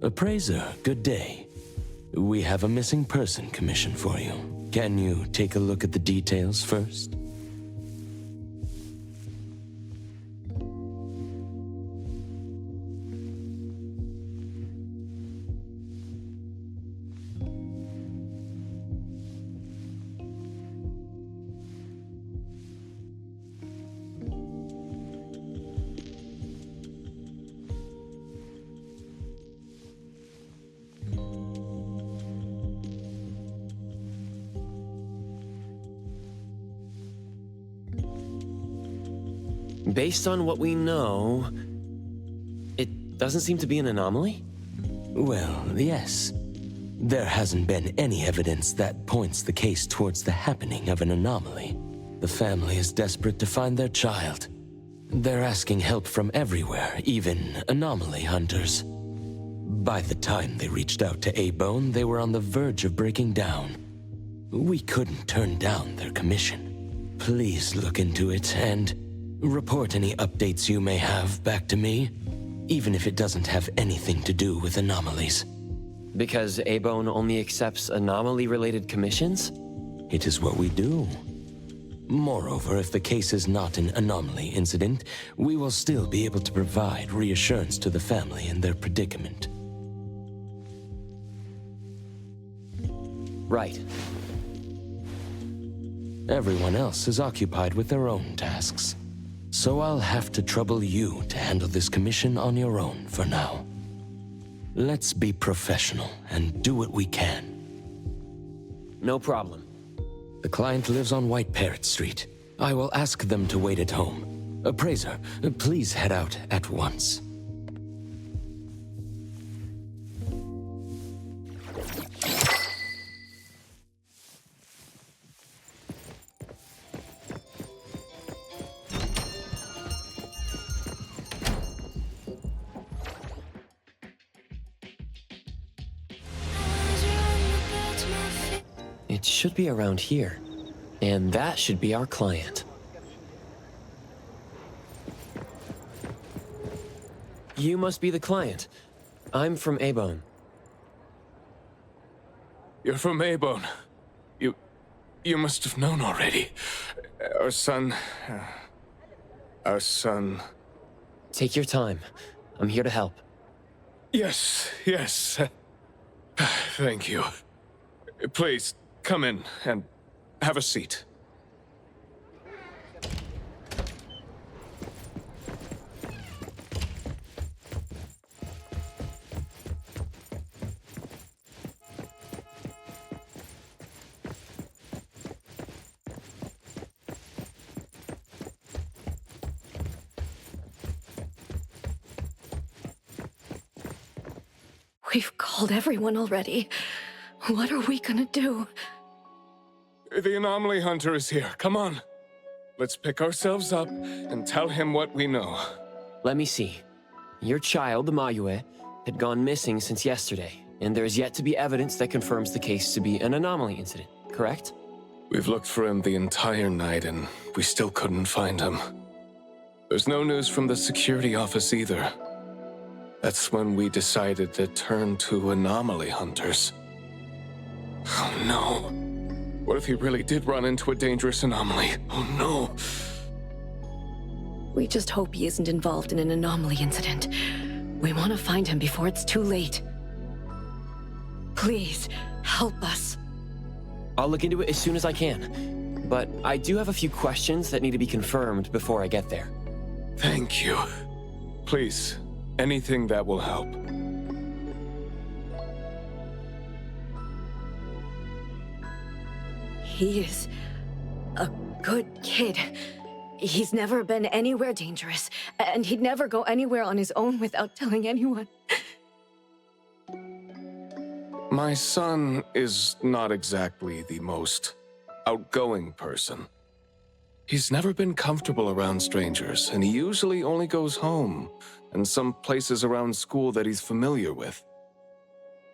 Appraiser, good day. We have a missing person commission for you. Can you take a look at the details first? Based on what we know, it doesn't seem to be an anomaly? Well, yes. There hasn't been any evidence that points the case towards the happening of an anomaly. The family is desperate to find their child. They're asking help from everywhere, even anomaly hunters. By the time they reached out to A-Bone, they were on the verge of breaking down. We couldn't turn down their commission. Please look into it and report any updates you may have back to me, even if it doesn't have anything to do with anomalies. Because A-Bone only accepts anomaly-related commissions? It is what we do. Moreover, if the case is not an anomaly incident, we will still be able to provide reassurance to the family in their predicament. Right. Everyone else is occupied with their own tasks. So I'll have to trouble you to handle this commission on your own for now. Let's be professional and do what we can. No problem. The client lives on White Parrot Street. I will ask them to wait at home. Appraiser, please head out at once. It should be around here. And that should be our client. You must be the client. I'm from A-Bone. You're from A-Bone. You must have known already. Our son... Take your time. I'm here to help. Yes. Thank you. Please, come in and have a seat. We've called everyone already. What are we gonna do? The anomaly hunter is here. Come on. Let's pick ourselves up and tell him what we know. Let me see. Your child, the Mayue, had gone missing since yesterday, and there is yet to be evidence that confirms the case to be an anomaly incident, correct? We've looked for him the entire night, and we still couldn't find him. There's no news from the security office either. That's when we decided to turn to anomaly hunters. Oh no. What if he really did run into a dangerous anomaly? Oh no. We just hope he isn't involved in an anomaly incident. We want to find him before it's too late. Please, help us. I'll look into it as soon as I can. But I do have a few questions that need to be confirmed before I get there. Thank you. Please, anything that will help. He is a good kid. He's never been anywhere dangerous, and he'd never go anywhere on his own without telling anyone. My son is not exactly the most outgoing person. He's never been comfortable around strangers, and he usually only goes home and some places around school that he's familiar with.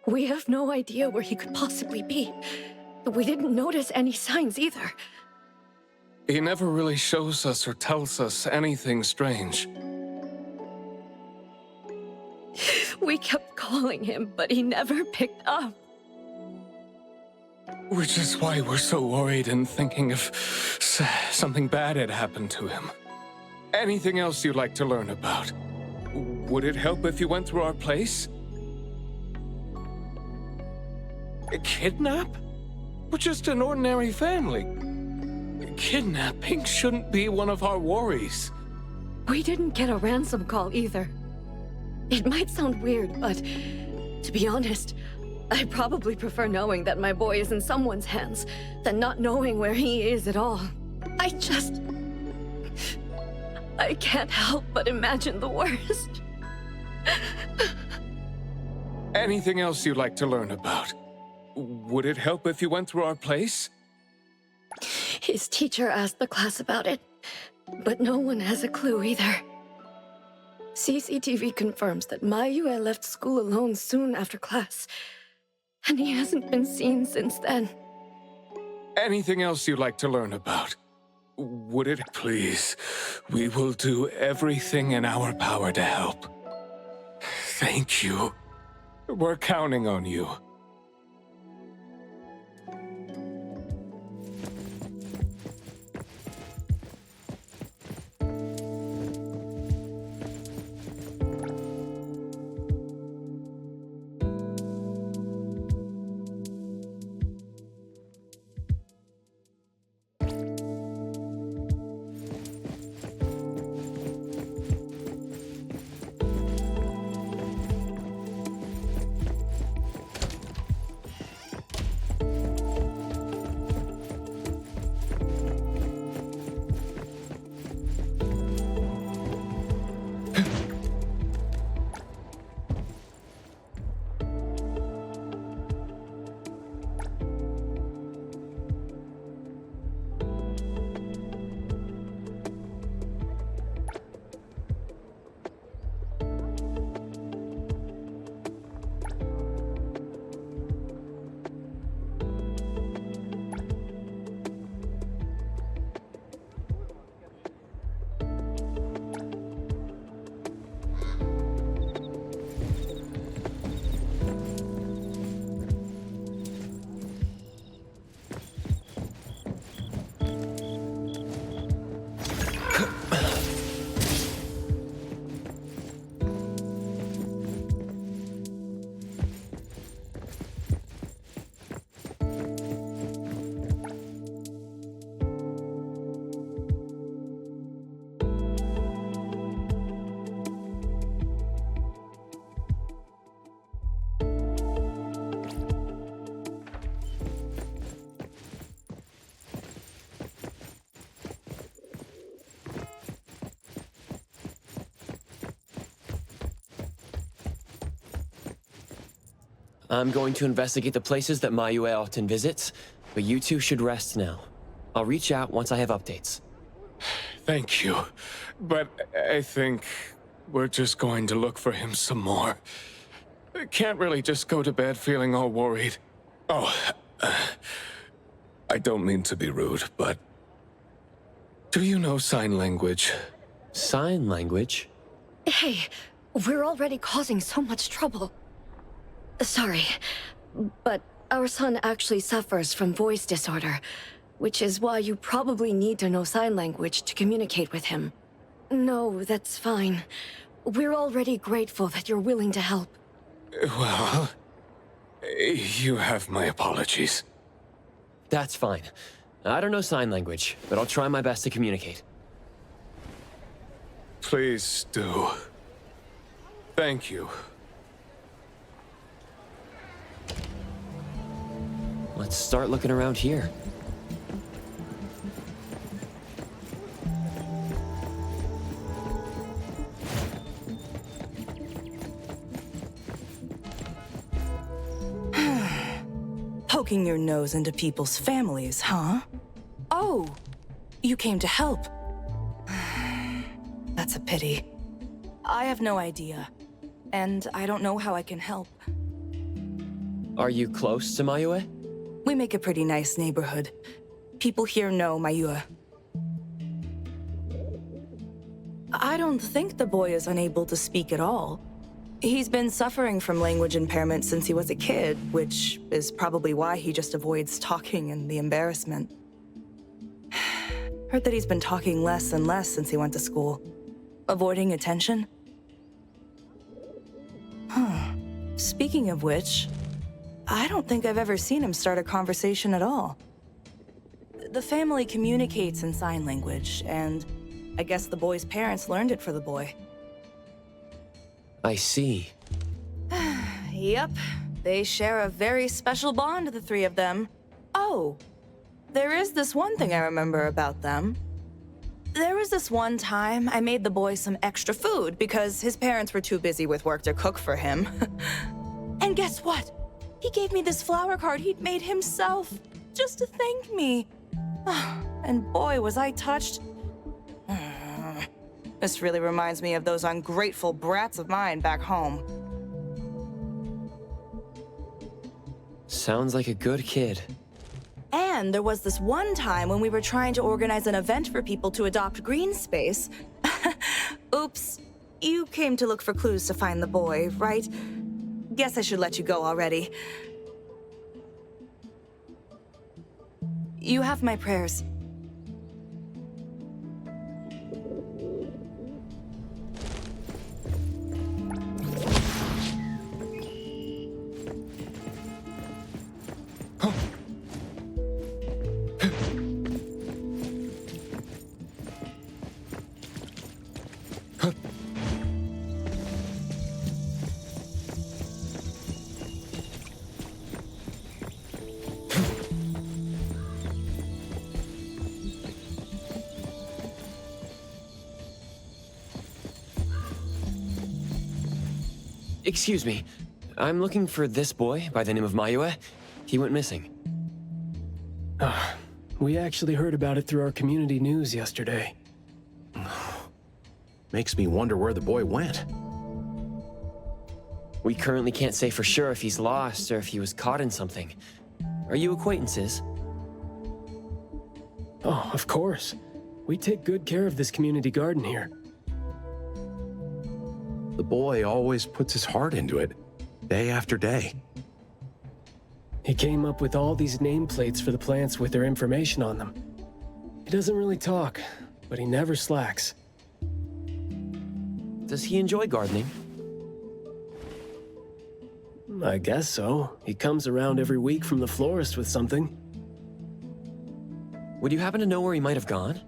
We have no idea where he could possibly be. We didn't notice any signs either. He never really shows us or tells us anything strange. We kept calling him, but he never picked up. Which is why we're so worried and thinking if something bad had happened to him. Anything else you'd like to learn about? Would it help if you went through our place? A kidnap? We're just an ordinary family. Kidnapping shouldn't be one of our worries. We didn't get a ransom call either. It might sound weird, but to be honest, I probably prefer knowing that my boy is in someone's hands than not knowing where he is at all. I can't help but imagine the worst. Anything else you'd like to learn about? Would it help if you went through our place? His teacher asked the class about it, but no one has a clue either. CCTV confirms that Mayue left school alone soon after class, and he hasn't been seen since then. Anything else you'd like to learn about? Would it please? We will do everything in our power to help. Thank you. We're counting on you. I'm going to investigate the places that Mayue often visits, but you two should rest now. I'll reach out once I have updates. Thank you. But I think we're just going to look for him some more. I can't really just go to bed feeling all worried. Oh, I don't mean to be rude, but do you know sign language? Sign language? Hey, we're already causing so much trouble. Sorry, but our son actually suffers from voice disorder, which is why you probably need to know sign language to communicate with him. No, that's fine. We're already grateful that you're willing to help. Well, you have my apologies. That's fine. I don't know sign language, but I'll try my best to communicate. Please do. Thank you. Let's start looking around here. Poking your nose into people's families, huh? Oh, you came to help. That's a pity. I have no idea, and I don't know how I can help. Are you close to Mayue? We make a pretty nice neighborhood. People here know Mayue. I don't think the boy is unable to speak at all. He's been suffering from language impairment since he was a kid, which is probably why he just avoids talking and the embarrassment. Heard that he's been talking less and less since he went to school. Avoiding attention? Huh. Speaking of which, I don't think I've ever seen him start a conversation at all. The family communicates in sign language, and I guess the boy's parents learned it for the boy. I see. Yep, they share a very special bond, the three of them. Oh, there is this one thing I remember about them. There was this one time I made the boy some extra food because his parents were too busy with work to cook for him. And guess what? He gave me this flower card he'd made himself, just to thank me. And boy, was I touched. This really reminds me of those ungrateful brats of mine back home. Sounds like a good kid. And there was this one time when we were trying to organize an event for people to adopt green space. Oops, you came to look for clues to find the boy, right? Guess I should let you go already. You have my prayers. Excuse me. I'm looking for this boy by the name of Mayue. He went missing. We actually heard about it through our community news yesterday. Makes me wonder where the boy went. We currently can't say for sure if he's lost or if he was caught in something. Are you acquaintances? Oh, of course. We take good care of this community garden here. The boy always puts his heart into it, day after day. He came up with all these nameplates for the plants with their information on them. He doesn't really talk, but he never slacks. Does he enjoy gardening? I guess so. He comes around every week from the florist with something. Would you happen to know where he might have gone?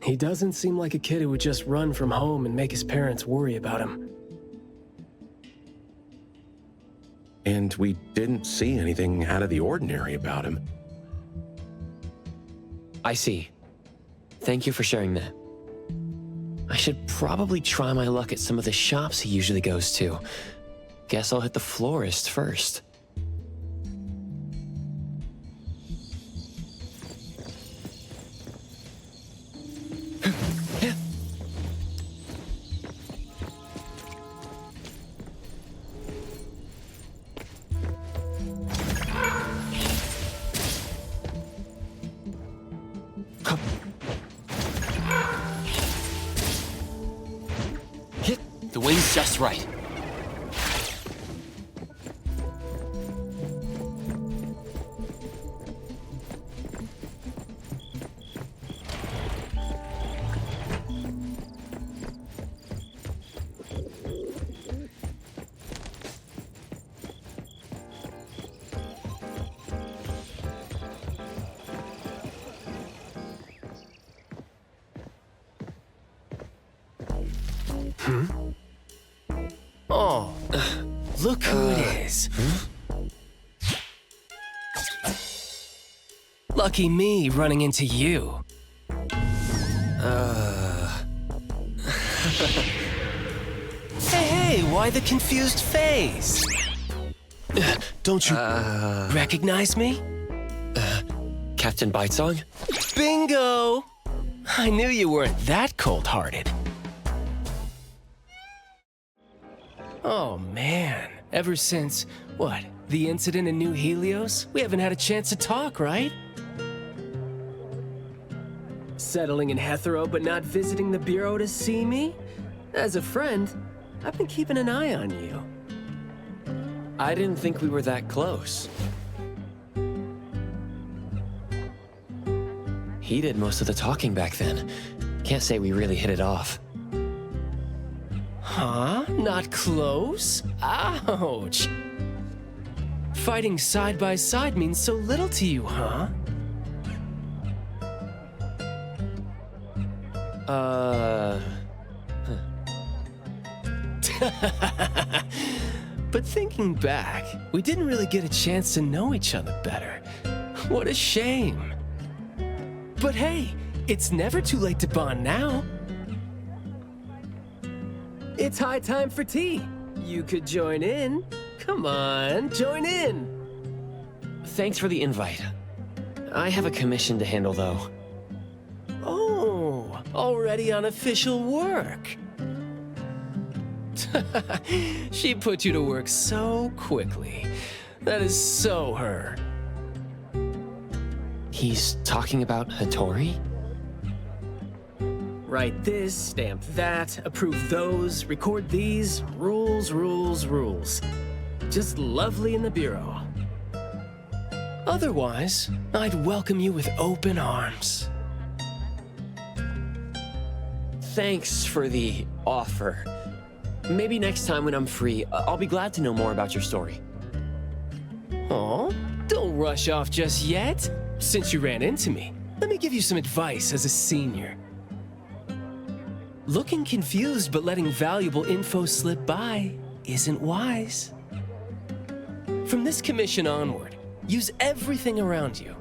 He doesn't seem like a kid who would just run from home and make his parents worry about him. And we didn't see anything out of the ordinary about him. I see. Thank you for sharing that. I should probably try my luck at some of the shops he usually goes to. Guess I'll hit the florist first. The wind's just right. Oh, look who it is. Lucky me running into you. Hey, why the confused face? Don't you recognize me? Captain Bitesong? Bingo! I knew you weren't that cold-hearted. Oh, man. Ever since, what, the incident in New Helios? We haven't had a chance to talk, right? Settling in Hetero but not visiting the Bureau to see me? As a friend, I've been keeping an eye on you. I didn't think we were that close. He did most of the talking back then. Can't say we really hit it off. Huh? Not close? Ouch! Fighting side by side means so little to you, huh? But thinking back, we didn't really get a chance to know each other better. What a shame. But hey, it's never too late to bond now. It's high time for tea. You could join in. Come on, join in. Thanks for the invite. I have a commission to handle, though. Oh, already on official work. She put you to work so quickly. That is so her. He's talking about Hattori? Write this, stamp that, approve those, record these. Rules, rules, rules. Just lovely in the Bureau. Otherwise, I'd welcome you with open arms. Thanks for the offer. Maybe next time when I'm free, I'll be glad to know more about your story. Aw, don't rush off just yet. Since you ran into me, let me give you some advice as a senior. Looking confused but letting valuable info slip by isn't wise. From this commission onward, use everything around you.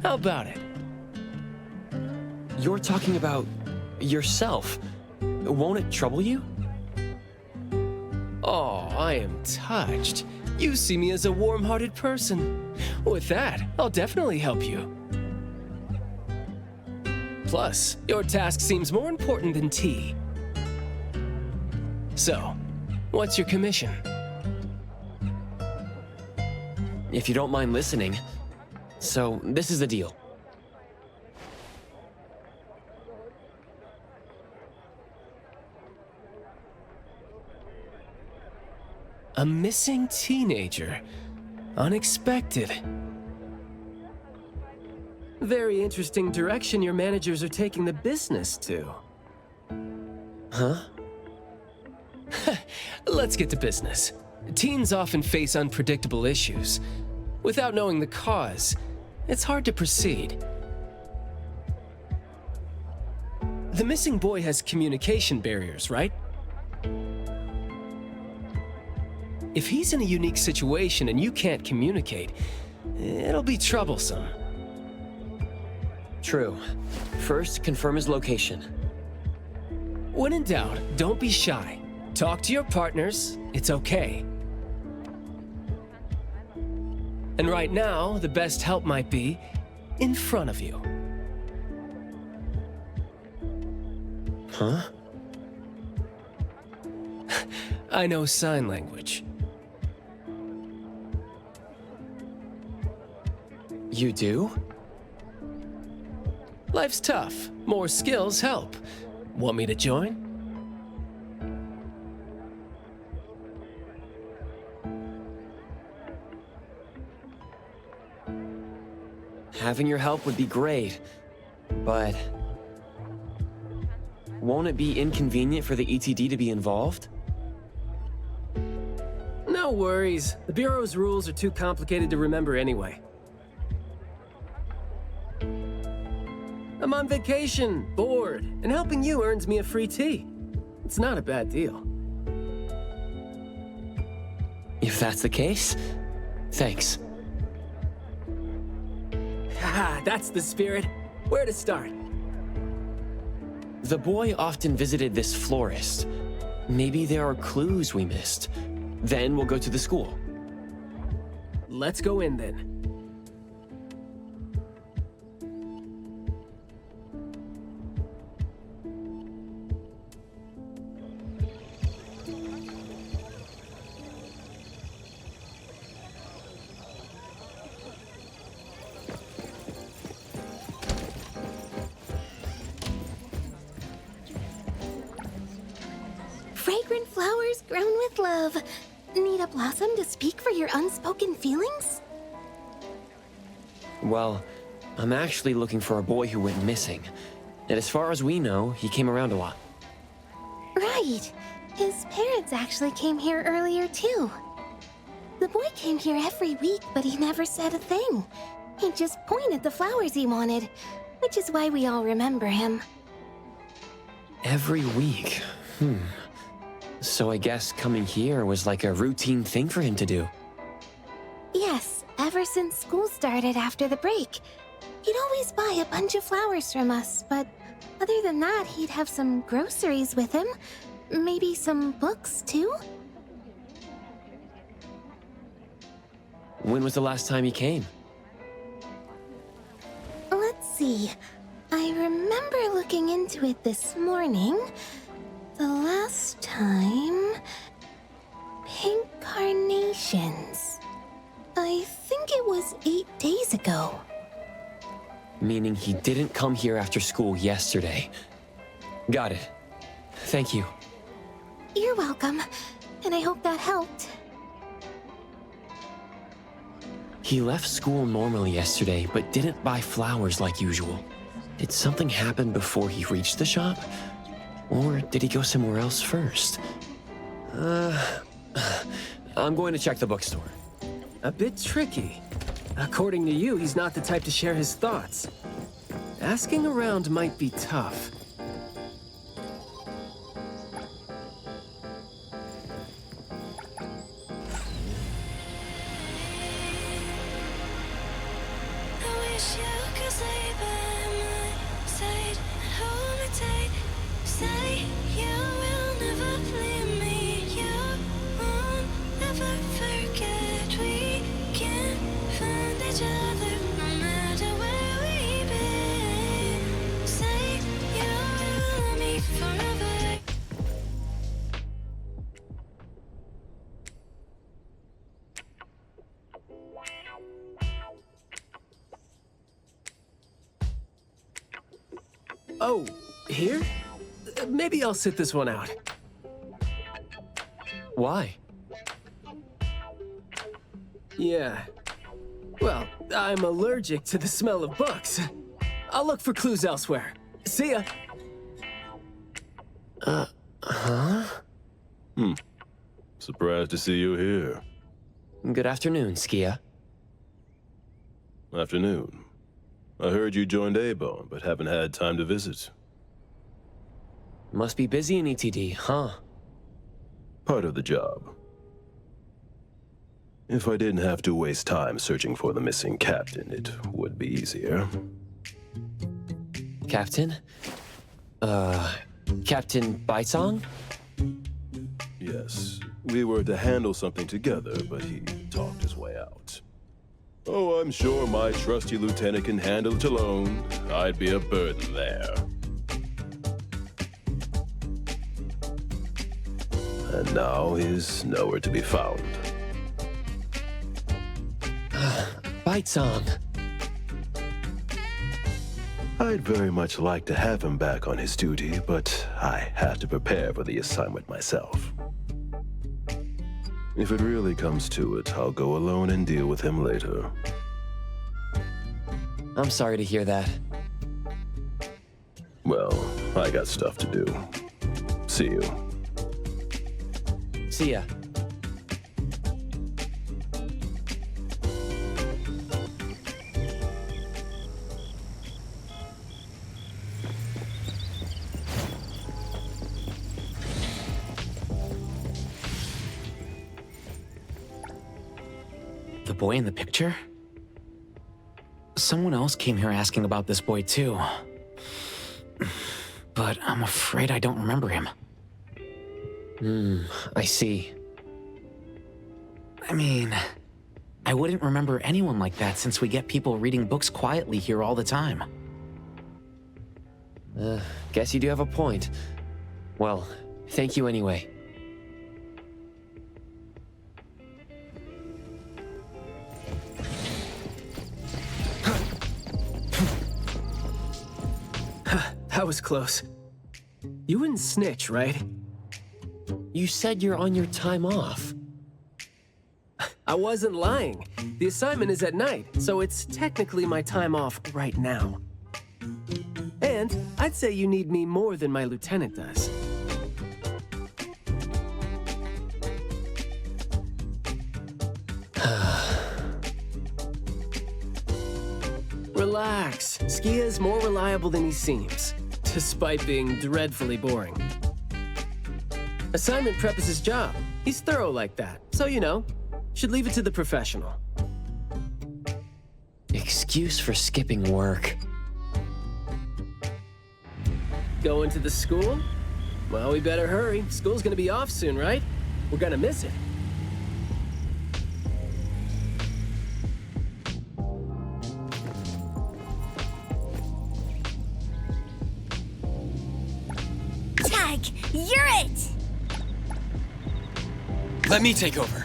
How about it? You're talking about yourself. Won't it trouble you? Oh, I am touched. You see me as a warm-hearted person. With that, I'll definitely help you. Plus, your task seems more important than tea. So, what's your commission? If you don't mind listening. So, this is the deal. A missing teenager. Unexpected. Very interesting direction your managers are taking the business to. Huh? Let's get to business. Teens often face unpredictable issues. Without knowing the cause, it's hard to proceed. The missing boy has communication barriers, right? If he's in a unique situation and you can't communicate, it'll be troublesome. True. First, confirm his location. When in doubt, don't be shy. Talk to your partners, it's okay. And right now, the best help might be in front of you. Huh? I know sign language. You do? Life's tough. More skills help. Want me to join? Having your help would be great, but won't it be inconvenient for the ETD to be involved? No worries. The Bureau's rules are too complicated to remember anyway. I'm on vacation, bored, and helping you earns me a free tea. It's not a bad deal. If that's the case, thanks. Haha, that's the spirit. Where to start? The boy often visited this florist. Maybe there are clues we missed. Then we'll go to the school. Let's go in then. grown with love. Need a blossom to speak for your unspoken feelings? Well, I'm actually looking for a boy who went missing. And as far as we know, he came around a lot. Right. His parents actually came here earlier, too. The boy came here every week, but he never said a thing. He'd just point at the flowers he wanted, which is why we all remember him. Every week? So I guess coming here was like a routine thing for him to do. Yes, ever since school started after the break. He'd always buy a bunch of flowers from us, but other than that, he'd have some groceries with him. Maybe some books, too? When was the last time he came? Let's see. I remember looking into it this morning. The last time... Pink carnations. I think it was 8 days ago. Meaning he didn't come here after school yesterday. Got it. Thank you. You're welcome, and I hope that helped. He left school normally yesterday, but didn't buy flowers like usual. Did something happen before he reached the shop? Or did he go somewhere else first? I'm going to check the bookstore. A bit tricky. According to you, he's not the type to share his thoughts. Asking around might be tough. Oh, here? Maybe I'll sit this one out. Why? Yeah. Well, I'm allergic to the smell of books. I'll look for clues elsewhere. See ya! Surprised to see you here. Good afternoon, Skia. Afternoon. I heard you joined A-Bone, but haven't had time to visit. Must be busy in ETD, huh? Part of the job. If I didn't have to waste time searching for the missing captain, it would be easier. Captain? Captain Baisong? Yes, we were to handle something together, but he talked his way out. Oh, I'm sure my trusty lieutenant can handle it alone. I'd be a burden there. And now he's nowhere to be found. Baisong. I'd very much like to have him back on his duty, but I have to prepare for the assignment myself. If it really comes to it, I'll go alone and deal with him later. I'm sorry to hear that. Well, I got stuff to do. See you. See ya. The boy in the picture? Someone else came here asking about this boy too. But I'm afraid I don't remember him. I see. I mean, I wouldn't remember anyone like that since we get people reading books quietly here all the time. Guess you do have a point. Well, thank you anyway. That was close. You wouldn't snitch, right? You said you're on your time off. I wasn't lying. The assignment is at night, so it's technically my time off right now. And I'd say you need me more than my lieutenant does. Relax. Skia is more reliable than he seems, despite being dreadfully boring. Assignment prep is his job. He's thorough like that, so you know, should leave it to the professional. Excuse for skipping work. Going to the school? Well, we better hurry. School's gonna be off soon, right? We're gonna miss it. Tag, you're it! Let me take over.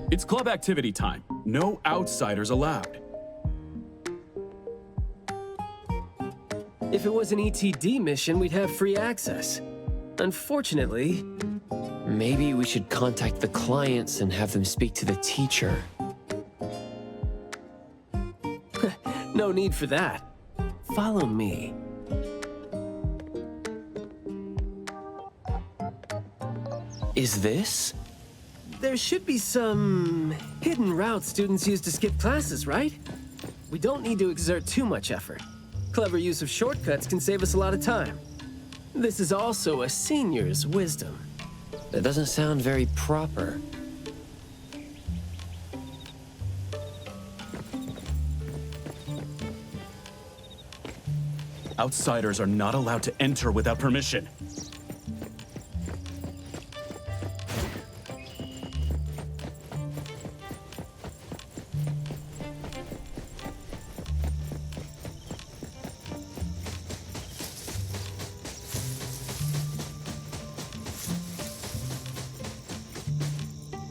It's club activity time. No outsiders allowed. If it was an ETD mission, we'd have free access. Unfortunately... Maybe we should contact the clients and have them speak to the teacher. No need for that. Follow me. Is this? There should be some hidden routes students use to skip classes, right? We don't need to exert too much effort. Clever use of shortcuts can save us a lot of time. This is also a senior's wisdom. That doesn't sound very proper. Outsiders are not allowed to enter without permission.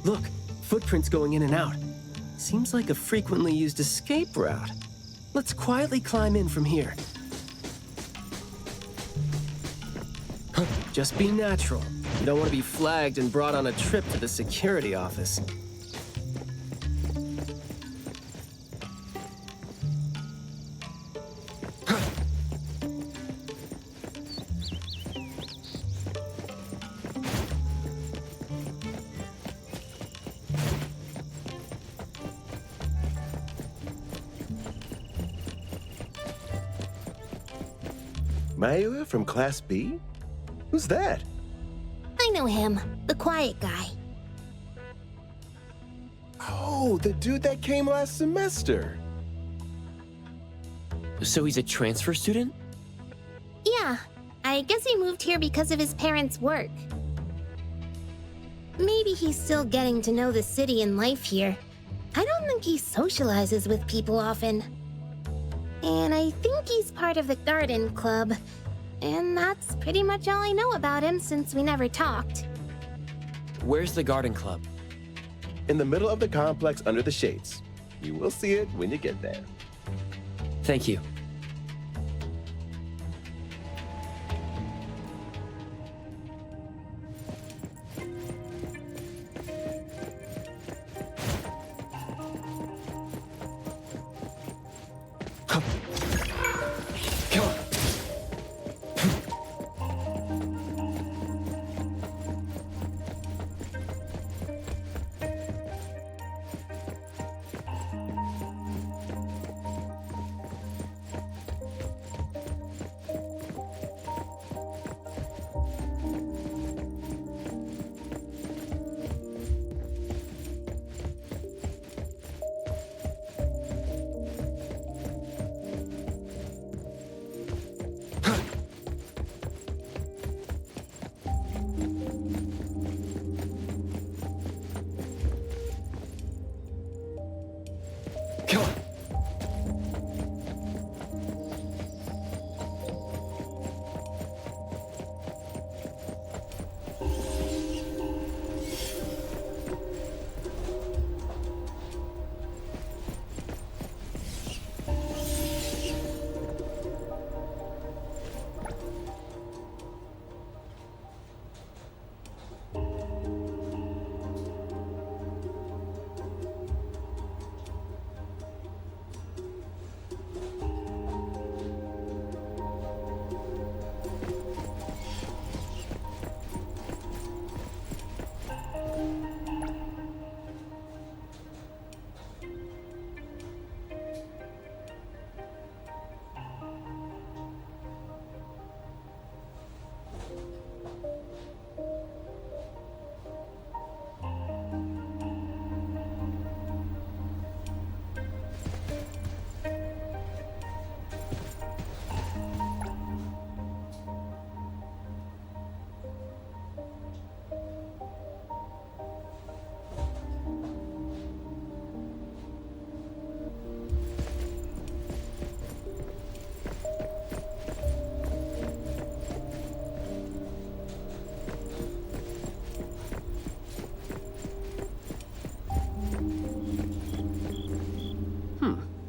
Look, footprints going in and out. Seems like a frequently used escape route. Let's quietly climb in from here. Just be natural. You don't want to be flagged and brought on a trip to the security office. Mayua from Class B? Who's that? I know him, the quiet guy. Oh, the dude that came last semester. So he's a transfer student? Yeah, I guess he moved here because of his parents' work. Maybe he's still getting to know the city and life here. I don't think he socializes with people often. And I think he's part of the garden club. And that's pretty much all I know about him since we never talked. Where's the garden club? In the middle of the complex under the shades. You will see it when you get there. Thank you.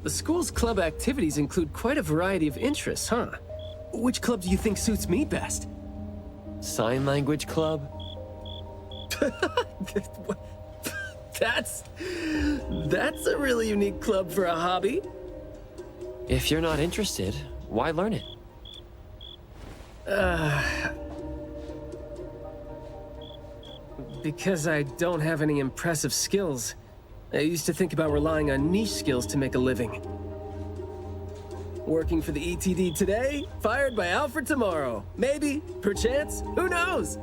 The school's club activities include quite a variety of interests, huh? Which club do you think suits me best? Sign language club? That's a really unique club for a hobby. If you're not interested, why learn it? Because I don't have any impressive skills. I used to think about relying on niche skills to make a living. Working for the ETD today, fired by Alfred tomorrow. Maybe, perchance, who knows?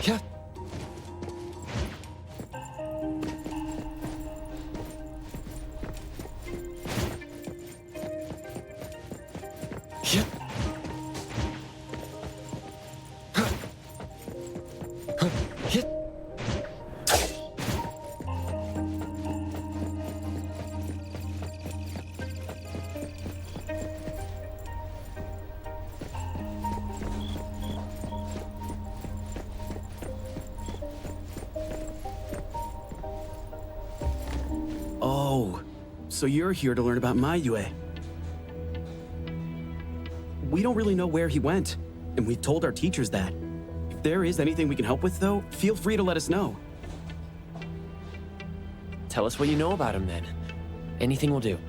Yeah. Oh, so you're here to learn about Mayue. We don't really know where he went, and we've told our teachers that. If there is anything we can help with, though, feel free to let us know. Tell us what you know about him, then. Anything will do.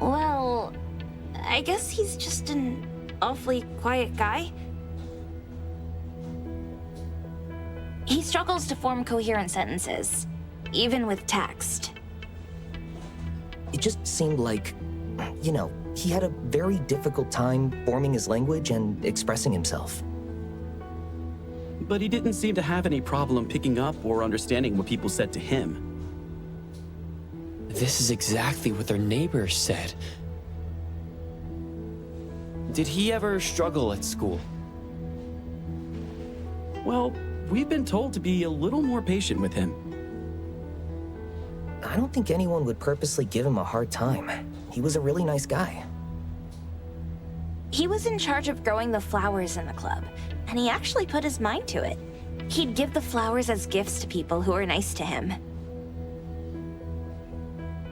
Well, I guess he's just an awfully quiet guy. He struggles to form coherent sentences, even with text. It just seemed like, you know, he had a very difficult time forming his language and expressing himself. But he didn't seem to have any problem picking up or understanding what people said to him. This is exactly what their neighbors said. Did he ever struggle at school? Well, we've been told to be a little more patient with him. I don't think anyone would purposely give him a hard time. He was a really nice guy. He was in charge of growing the flowers in the club, and he actually put his mind to it. He'd give the flowers as gifts to people who were nice to him.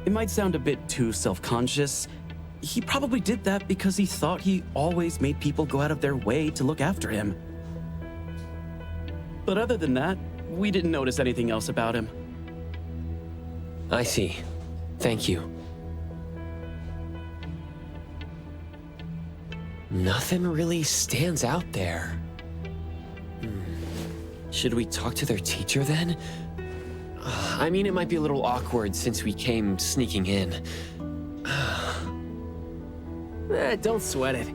It might sound a bit too self-conscious. He probably did that because he thought he always made people go out of their way to look after him. But other than that, we didn't notice anything else about him. I see. Thank you. Nothing really stands out there. Should we talk to their teacher then? I mean, it might be a little awkward since we came sneaking in. Don't sweat it.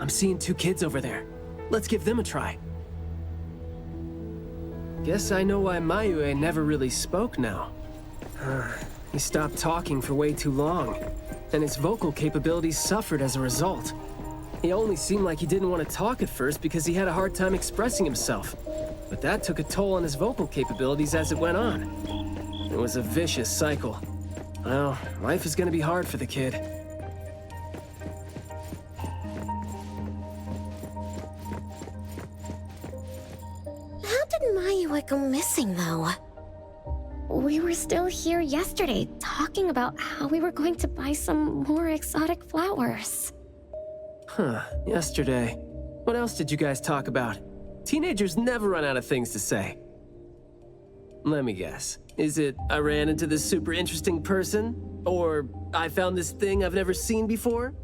I'm seeing two kids over there. Let's give them a try. Guess I know why Mayue never really spoke now. He stopped talking for way too long, and his vocal capabilities suffered as a result. He only seemed like he didn't want to talk at first because he had a hard time expressing himself. But that took a toll on his vocal capabilities as it went on. It was a vicious cycle. Well, life is gonna be hard for the kid. How did Mayua go missing, though? We were still here yesterday, talking about how we were going to buy some more exotic flowers. Huh, yesterday. What else did you guys talk about? Teenagers never run out of things to say. Let me guess. Is it, I ran into this super interesting person? Or, I found this thing I've never seen before?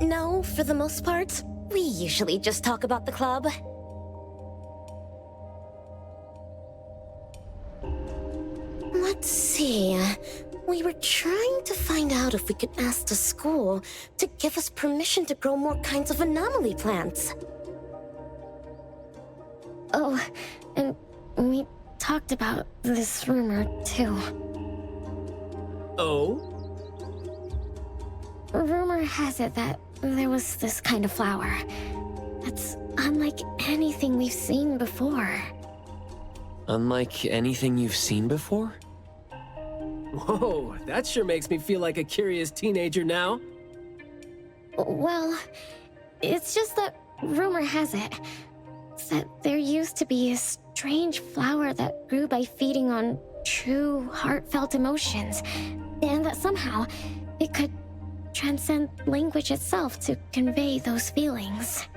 No, for the most part. We usually just talk about the club. Let's see. We were trying to find out if we could ask the school to give us permission to grow more kinds of anomaly plants. Oh, and we talked about this rumor, too. Oh? Rumor has it that there was this kind of flower that's unlike anything we've seen before. Unlike anything you've seen before? Whoa, that sure makes me feel like a curious teenager now. Well, it's just that rumor has it that there used to be a strange flower that grew by feeding on true, heartfelt emotions, and that somehow it could transcend language itself to convey those feelings.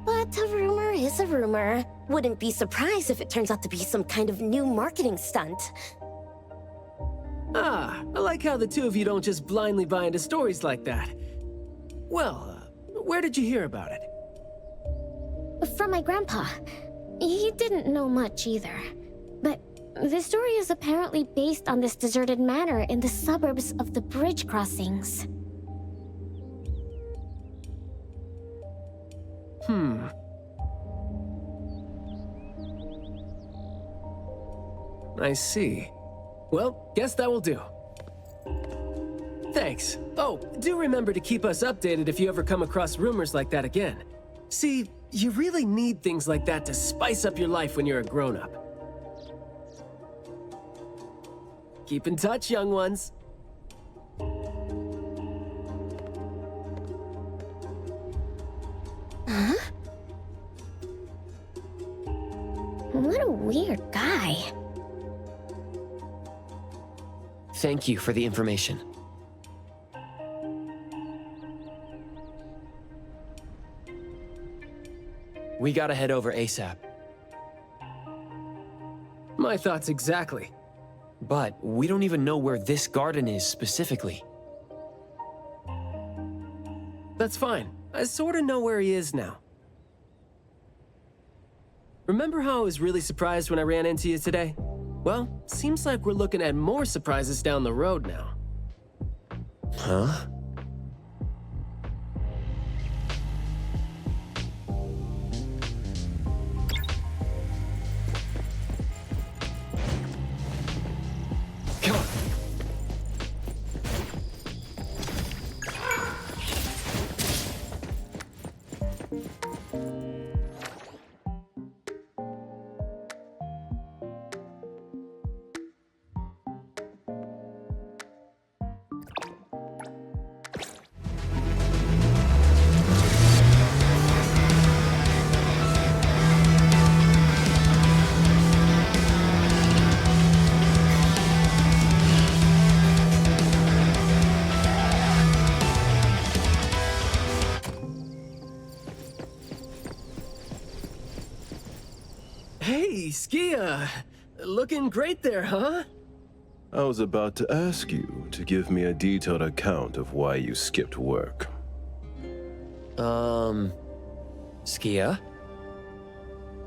But a rumor is a rumor. Wouldn't be surprised if it turns out to be some kind of new marketing stunt. Ah, I like how the two of you don't just blindly buy into stories like that. Well, where did you hear about it? From my grandpa. He didn't know much either. But the story is apparently based on this deserted manor in the suburbs of the bridge crossings. I see. Well, guess that will do. Thanks. Oh, do remember to keep us updated if you ever come across rumors like that again. See, you really need things like that to spice up your life when you're a grown-up. Keep in touch, young ones. Huh? What a weird guy. Thank you for the information. We gotta head over ASAP. My thoughts exactly. But we don't even know where this garden is specifically. That's fine. I sorta know where he is now. Remember how I was really surprised when I ran into you today? Well, seems like we're looking at more surprises down the road now. Huh? Come on. Hey, Skia! Looking great there, huh? I was about to ask you to give me a detailed account of why you skipped work. Skia?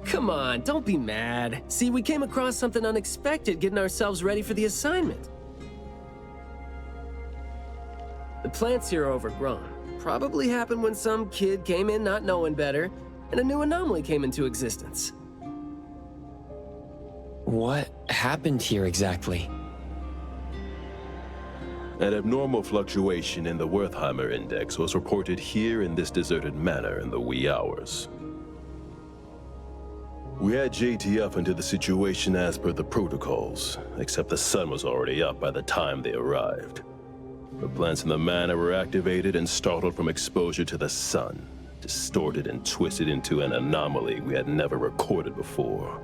Come on, don't be mad. See, we came across something unexpected getting ourselves ready for the assignment. The plants here are overgrown. Probably happened when some kid came in not knowing better, and a new anomaly came into existence. What happened here exactly? An abnormal fluctuation in the Wertheimer index was reported here in this deserted manor in the wee hours. We had JTF into the situation as per the protocols, except the sun was already up by the time they arrived. The plants in the manor were activated and startled from exposure to the sun, distorted and twisted into an anomaly we had never recorded before.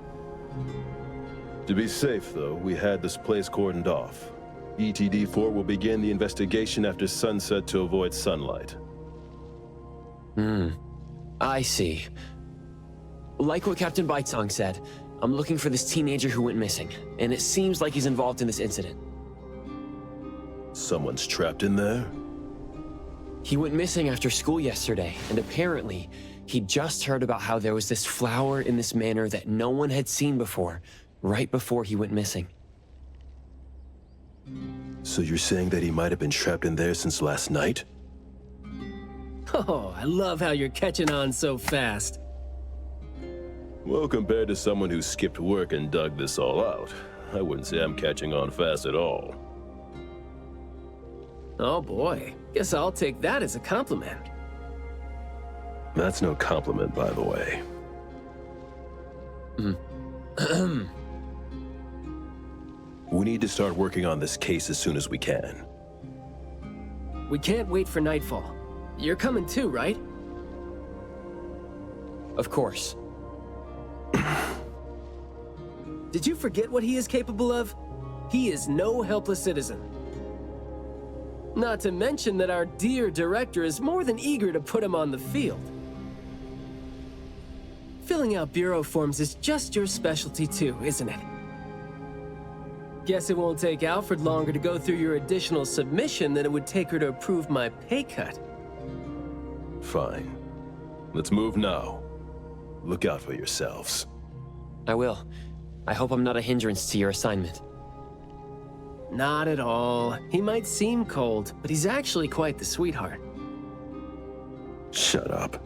To be safe, though, we had this place cordoned off. ETD-4 will begin the investigation after sunset to avoid sunlight. I see. Like what Captain Baitang said, I'm looking for this teenager who went missing, and it seems like he's involved in this incident. Someone's trapped in there? He went missing after school yesterday, and apparently, he just heard about how there was this flower in this manor that no one had seen before, right before he went missing. So you're saying that he might have been trapped in there since last night? Oh, I love how you're catching on so fast. Well, compared to someone who skipped work and dug this all out, I wouldn't say I'm catching on fast at all. Oh boy, guess I'll take that as a compliment. That's no compliment, by the way. We need to start working on this case as soon as we can. We can't wait for nightfall. You're coming too, right? Of course. Did you forget what he is capable of? He is no helpless citizen. Not to mention that our dear director is more than eager to put him on the field. Filling out bureau forms is just your specialty too, isn't it? Guess it won't take Alfred longer to go through your additional submission than it would take her to approve my pay cut. Fine. Let's move now. Look out for yourselves. I will. I hope I'm not a hindrance to your assignment. Not at all. He might seem cold, but he's actually quite the sweetheart. Shut up.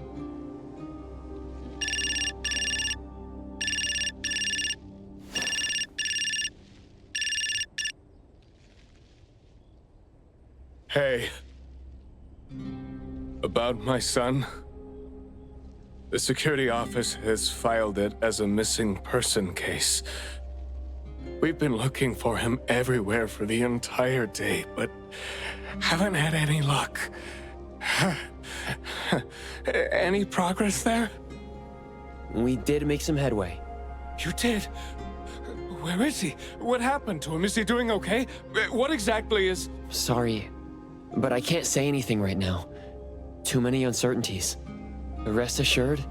Hey. About my son? The security office has filed it as a missing person case. We've been looking for him everywhere for the entire day, but haven't had any luck. Any progress there? We did make some headway. You did? Where is he? What happened to him? Is he doing okay? What exactly is... Sorry, but I can't say anything right now. Too many uncertainties. Rest assured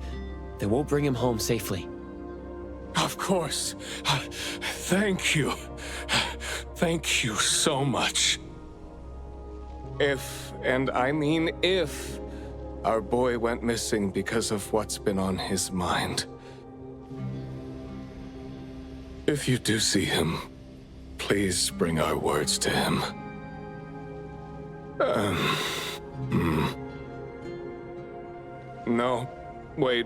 that we'll bring him home safely. Of course. Thank you. Thank you so much. If, and I mean if, our boy went missing because of what's been on his mind. If you do see him, please bring our words to him. No, wait.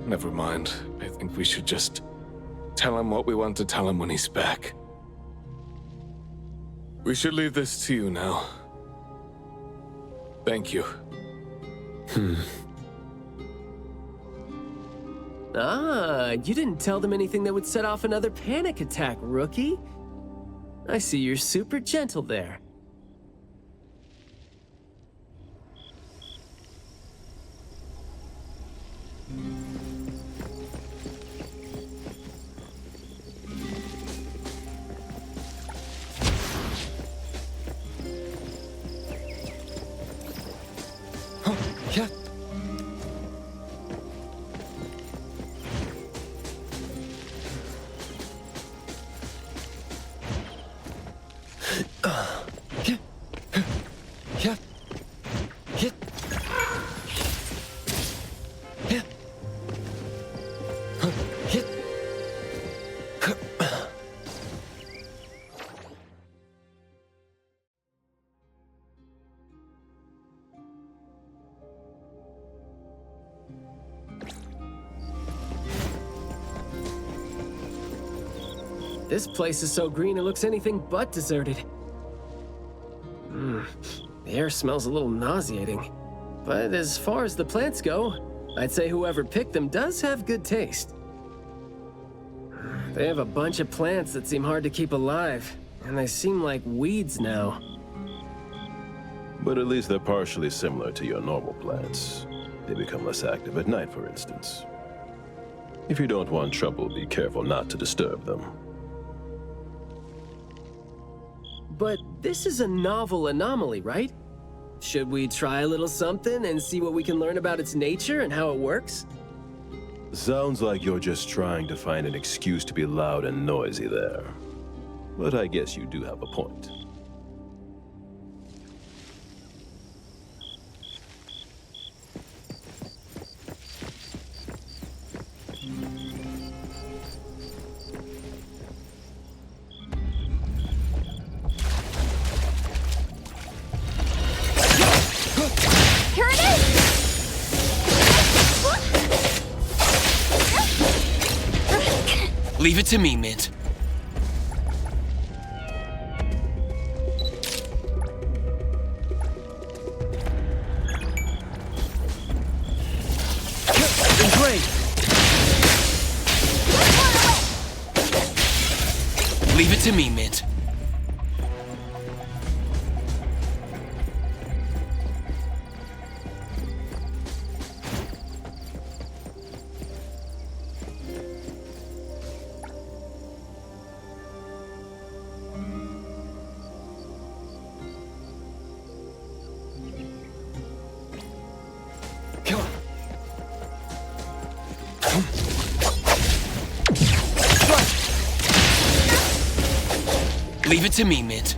Never mind. I think we should just tell him what we want to tell him when he's back. We should leave this to you now. Thank you. Ah, you didn't tell them anything that would set off another panic attack, rookie. I see you're super gentle there. Yeah. This place is so green it looks anything but deserted. The air smells a little nauseating. But as far as the plants go, I'd say whoever picked them does have good taste. They have a bunch of plants that seem hard to keep alive, and they seem like weeds now. But at least they're partially similar to your normal plants. They become less active at night, for instance. If you don't want trouble, be careful not to disturb them. But this is a novel anomaly, right? Should we try a little something and see what we can learn about its nature and how it works? Sounds like you're just trying to find an excuse to be loud and noisy there. But I guess you do have a point. Here it is! Leave it to me, Mint. Great! Leave it to me, Mint. Leave it to me, Mint.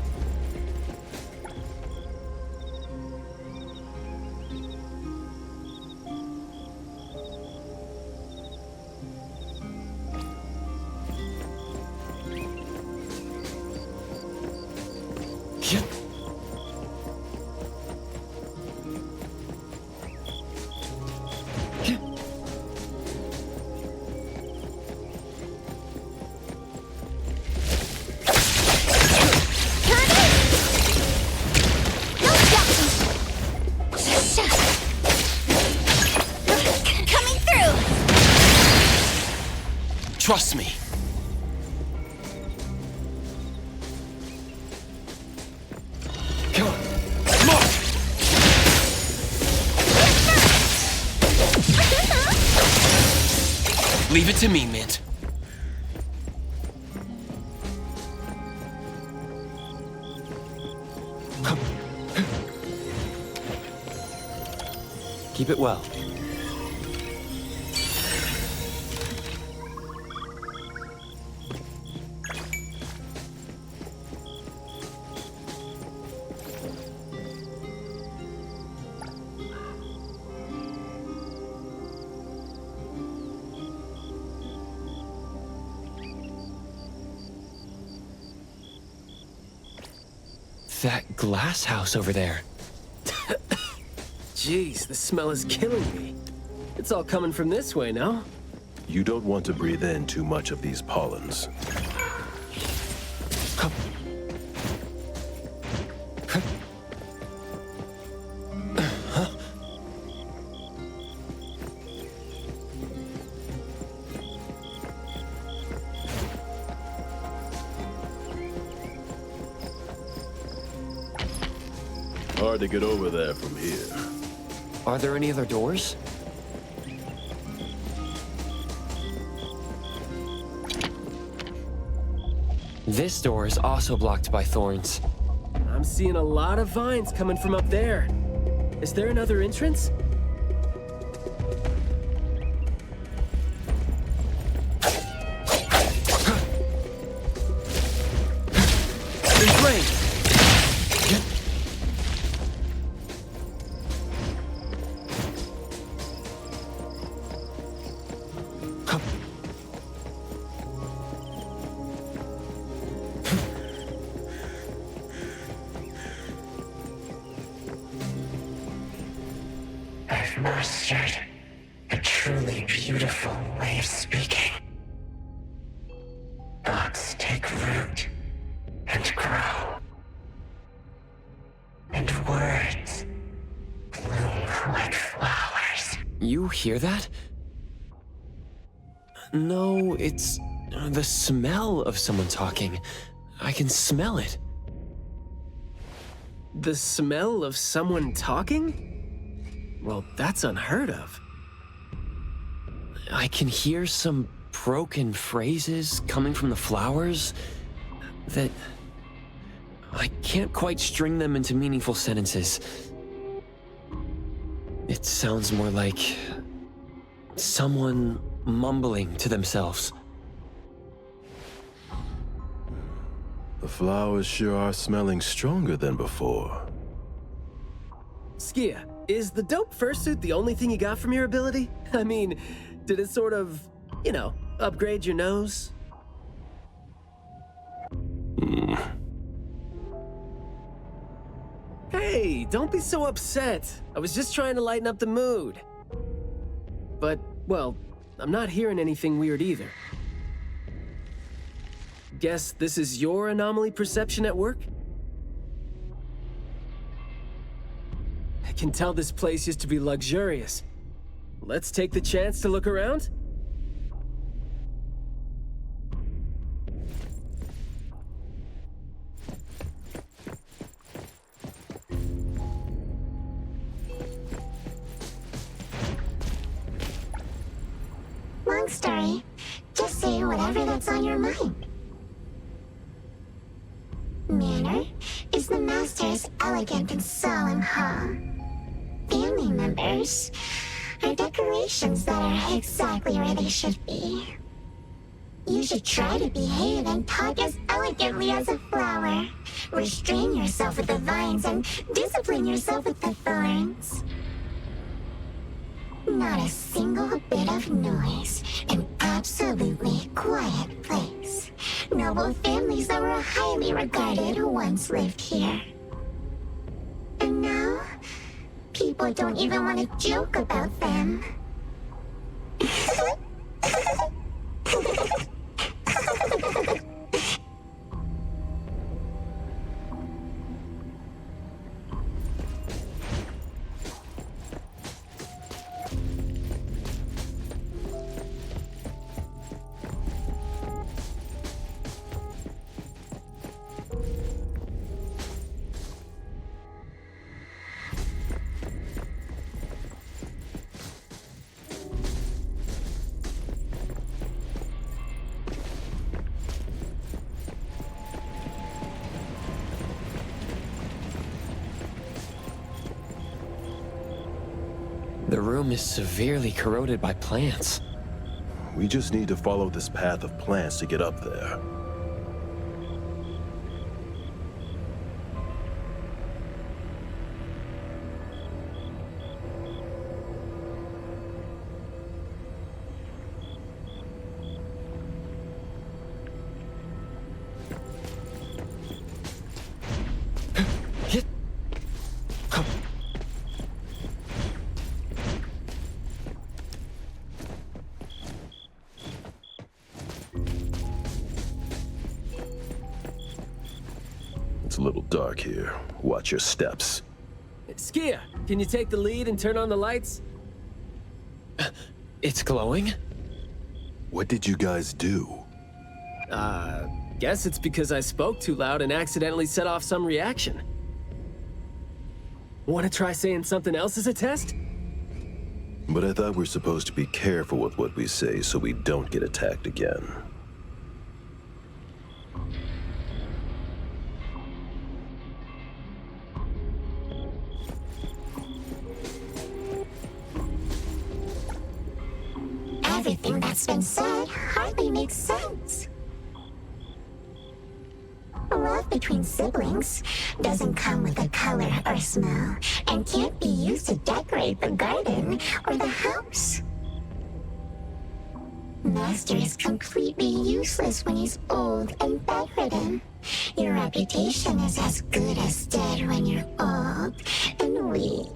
Trust me. Come on. Mark! Leave it to me, Mint. Keep it well. That glass house over there. Jeez, the smell is killing me. It's all coming from this way, no? You don't want to breathe in too much of these pollens. Hard to get over there from here. Are there any other doors? This door is also blocked by thorns. I'm seeing a lot of vines coming from up there. Is there another entrance? I've mastered a truly beautiful way of speaking. Thoughts take root and grow, and words hear that? No, it's the smell of someone talking. I can smell it. The smell of someone talking? Well, that's unheard of. I can hear some broken phrases coming from the flowers that I can't quite string them into meaningful sentences. It sounds more like someone mumbling to themselves. The flowers sure are smelling stronger than before. Skia, is the dope fursuit the only thing you got from your ability? I mean, did it sort of, upgrade your nose? Hey, don't be so upset. I was just trying to lighten up the mood. But, well, I'm not hearing anything weird either. Guess this is your anomaly perception at work? I can tell this place used to be luxurious. Let's take the chance to look around? Long story. Just say whatever that's on your mind. Manner is the master's elegant and solemn hall. Family members are decorations that are exactly where they should be. You should try to behave and talk as elegantly as a flower. Restrain yourself with the vines and discipline yourself with the thorns. Not a single bit of noise. An absolutely quiet place. Noble families that were highly regarded once lived here. And now, people don't even want to joke about them. The room is severely corroded by plants. We just need to follow this path of plants to get up there. It's a little dark here. Watch your steps. Skia, can you take the lead and turn on the lights? It's glowing? What did you guys do? Guess it's because I spoke too loud and accidentally set off some reaction. Want to try saying something else as a test? But I thought we're supposed to be careful with what we say so we don't get attacked again. Everything that's been said hardly makes sense. Love between siblings doesn't come with a color or smell and can't be used to decorate the garden or the house. Master is completely useless when he's old and bedridden. Your reputation is as good as dead when you're old and weak.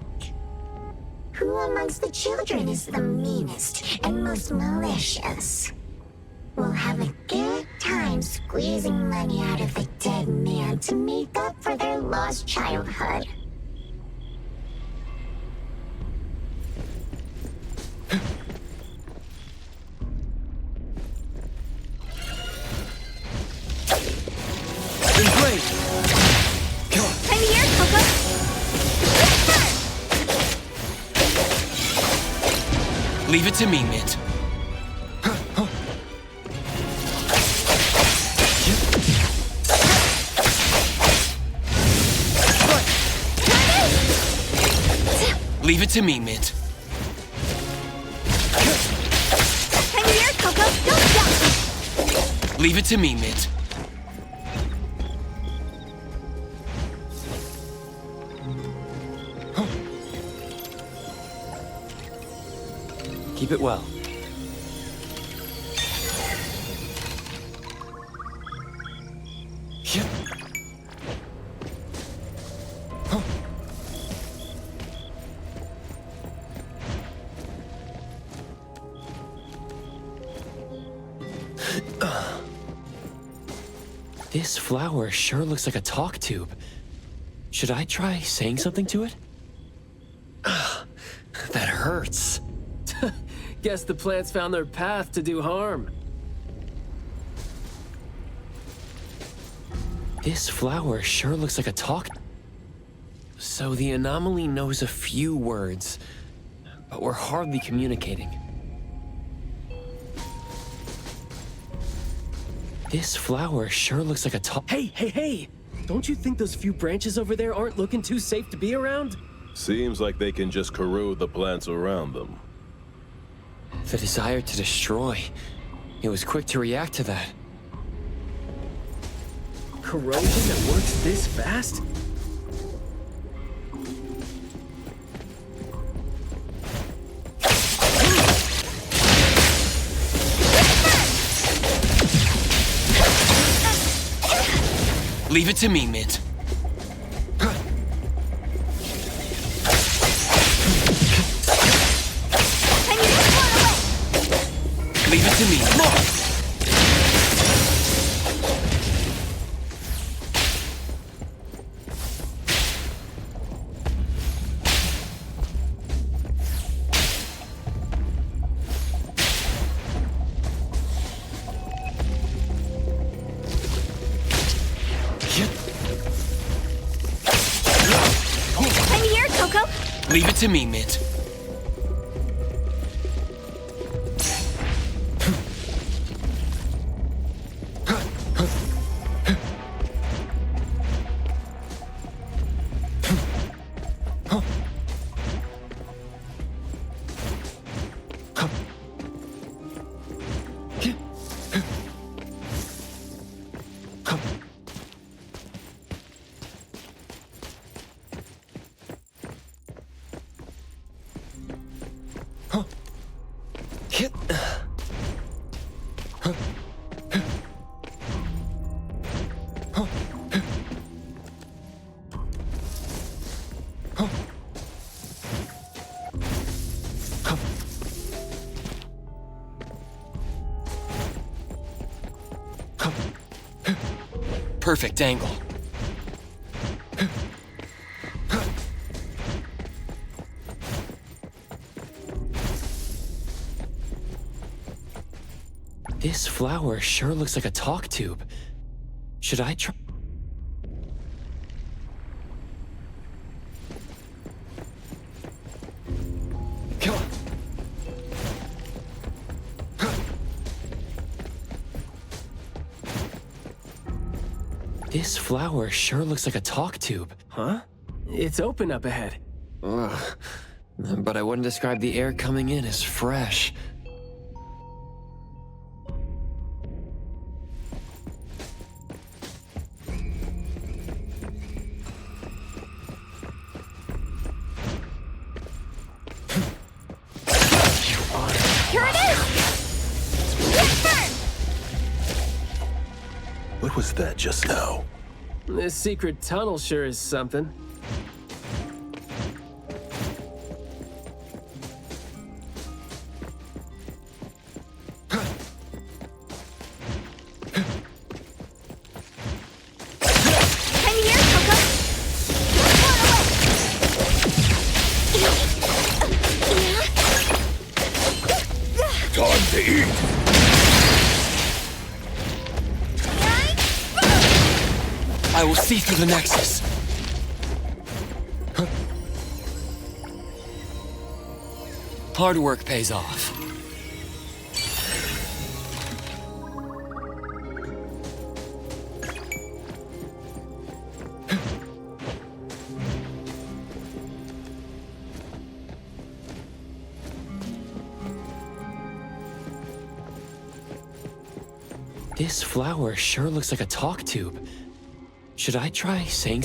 Who amongst the children is the meanest and most malicious? We'll have a good time squeezing money out of the dead man to make up for their lost childhood. Leave it to me, Mint. Leave it to me, Mint. Hang in there, Coco. Don't stop. Leave it to me, Mint. Keep it well. This flower sure looks like a talk tube. Should I try saying something to it? That hurts. Guess the plants found their path to do harm. This flower sure looks like a talk. So the anomaly knows a few words, but we're hardly communicating. This flower sure looks like a talk. Hey! Don't you think those few branches over there aren't looking too safe to be around? Seems like they can just corrode the plants around them. The desire to destroy. It was quick to react to that. Corrosion that works this fast? Leave it to me, Mint. Leave it to me. Leave it to me, Mint. Perfect angle. This flower sure looks like a talk tube. Should I try? Come on. This flower sure looks like a talk tube. Huh? It's open up ahead. Ugh. But I wouldn't describe the air coming in as fresh. Here it is! What was that just now? This secret tunnel sure is something. Time to eat! I will see through the Nexus. Hard work pays off. This flower sure looks like a talk tube. Should I try saying?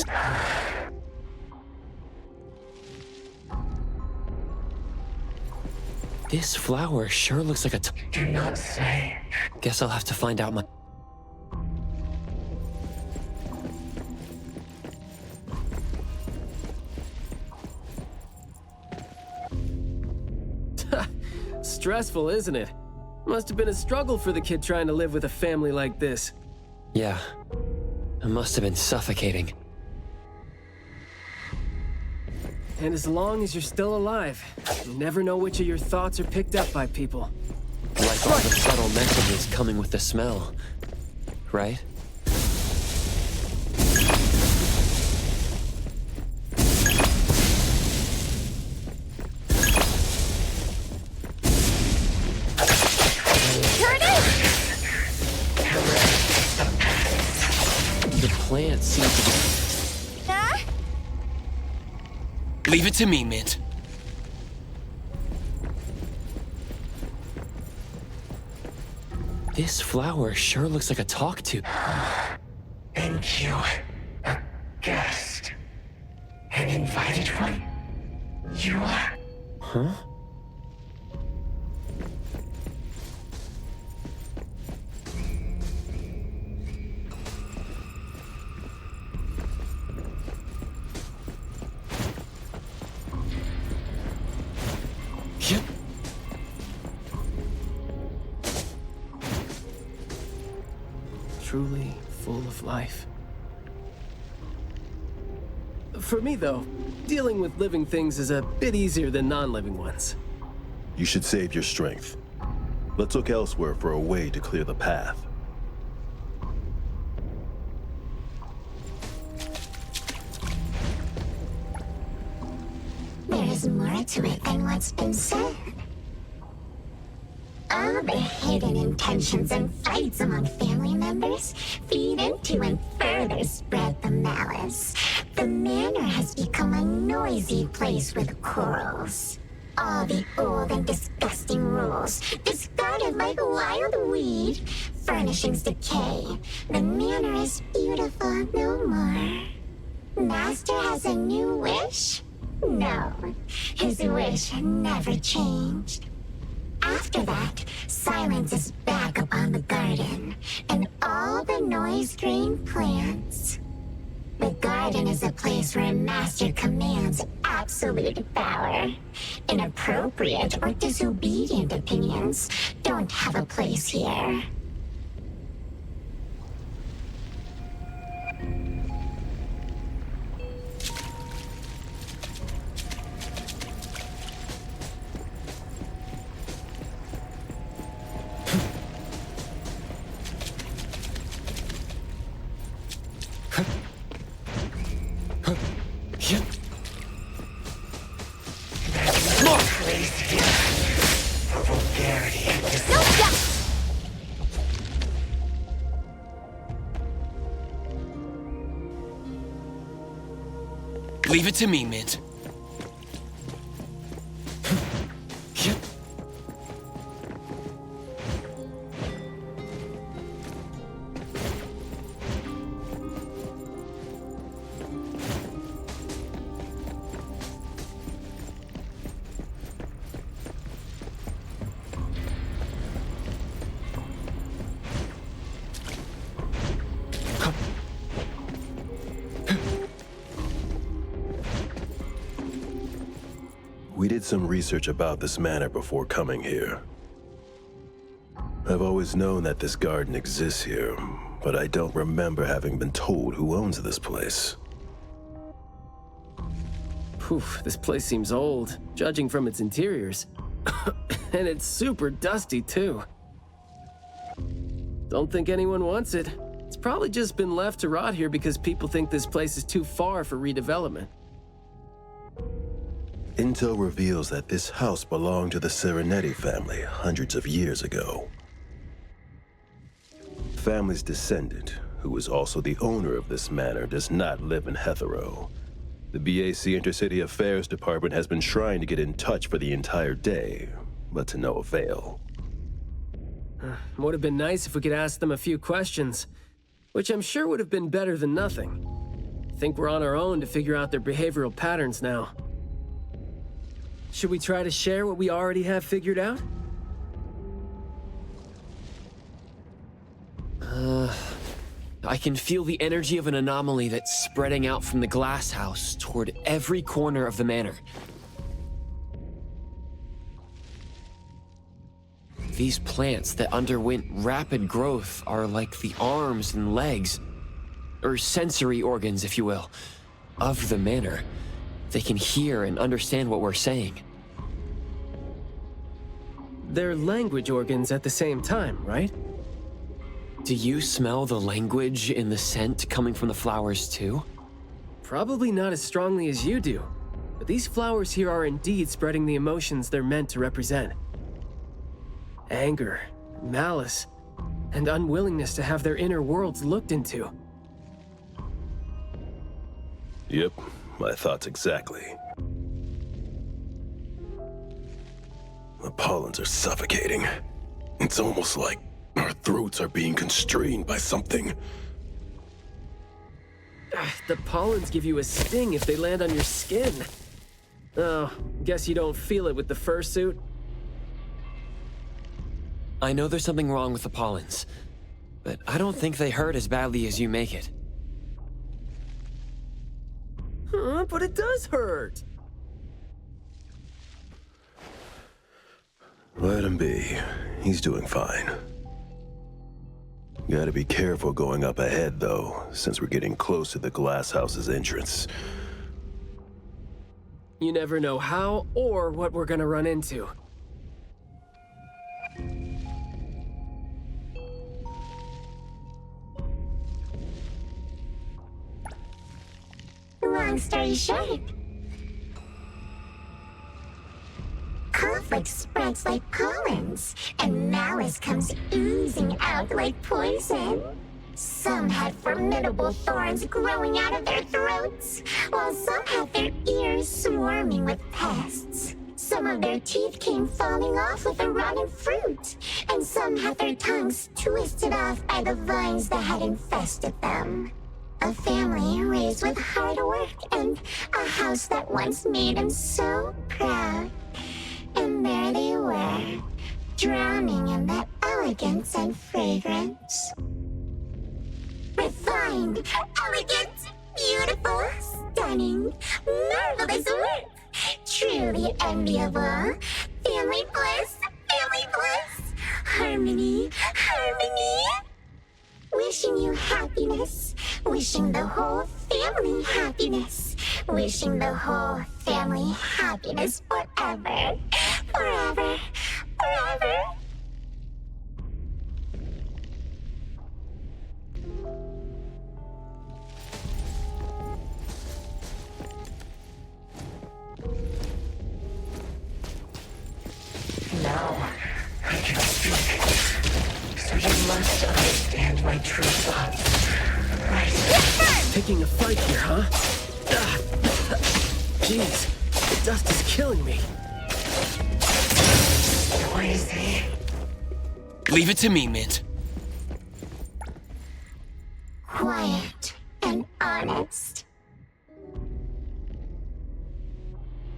This flower sure looks like a Do not say. Guess I'll have to find out my... Stressful, isn't it? Must have been a struggle for the kid trying to live with a family like this. Yeah. It must have been suffocating. And as long as you're still alive, you never know which of your thoughts are picked up by people. Like all the subtle messages coming with the smell. Right? The plants seem to be... Leave it to me, Mint. This flower sure looks like a talk tube. Thank you. A guest. An invited one. You are. Huh? Truly full of life. For me, though, dealing with living things is a bit easier than non-living ones. You should save your strength. Let's look elsewhere for a way to clear the path. There is more to it than what's been said. All the hidden intentions and fights among family members feed into and further spread the malice. The manor has become a noisy place with quarrels. All the old and disgusting rules, discarded like a wild weed. Furnishings decay. The manor is beautiful no more. Master has a new wish? No, his wish never changed. After that, silence is back upon the garden, and all the noise-drained plants. The garden is a place where Master commands absolute power. Inappropriate or disobedient opinions don't have a place here. Leave it to me, Mint. We did some research about this manor before coming here. I've always known that this garden exists here, but I don't remember having been told who owns this place. Poof, this place seems old, judging from its interiors. And it's super dusty, too. Don't think anyone wants it. It's probably just been left to rot here because people think this place is too far for redevelopment. Intel reveals that this house belonged to the Serenetti family hundreds of years ago. The family's descendant, who is also the owner of this manor, does not live in Hetero. The BAC Intercity Affairs Department has been trying to get in touch for the entire day, but to no avail. Would have been nice if we could ask them a few questions, which I'm sure would have been better than nothing. I think we're on our own to figure out their behavioral patterns now. Should we try to share what we already have figured out? I can feel the energy of an anomaly that's spreading out from the glass house toward every corner of the manor. These plants that underwent rapid growth are like the arms and legs, or sensory organs, if you will, of the manor. They can hear and understand what we're saying. They're language organs at the same time, right? Do you smell the language in the scent coming from the flowers too? Probably not as strongly as you do, but these flowers here are indeed spreading the emotions they're meant to represent. Anger, malice, and unwillingness to have their inner worlds looked into. Yep, my thoughts exactly. The pollens are suffocating. It's almost like our throats are being constrained by something. The pollens give you a sting if they land on your skin. Oh, guess you don't feel it with the fursuit? I know there's something wrong with the pollens, but I don't think they hurt as badly as you make it. But it does hurt! Let him be. He's doing fine. Gotta be careful going up ahead, though, since we're getting close to the glass house's entrance. You never know how or what we're gonna run into. Long story short, conflict spreads like pollens, and malice comes oozing out like poison. Some had formidable thorns growing out of their throats, while some had their ears swarming with pests. Some of their teeth came falling off with the rotten fruit, and some had their tongues twisted off by the vines that had infested them. A family raised with hard work and a house that once made them so proud. And there they were, drowning in that elegance and fragrance. Refined, elegant, beautiful, stunning, marvelous work. Truly enviable. Family bliss, harmony, harmony. Wishing you happiness. Wishing the whole family happiness. Wishing the whole family happiness forever. Forever. Forever. Now I can speak. So you must understand my true thoughts. Right? Picking a fight here, huh? Jeez, the dust is killing me. What is he? Leave it to me, Mint. Quiet and honest.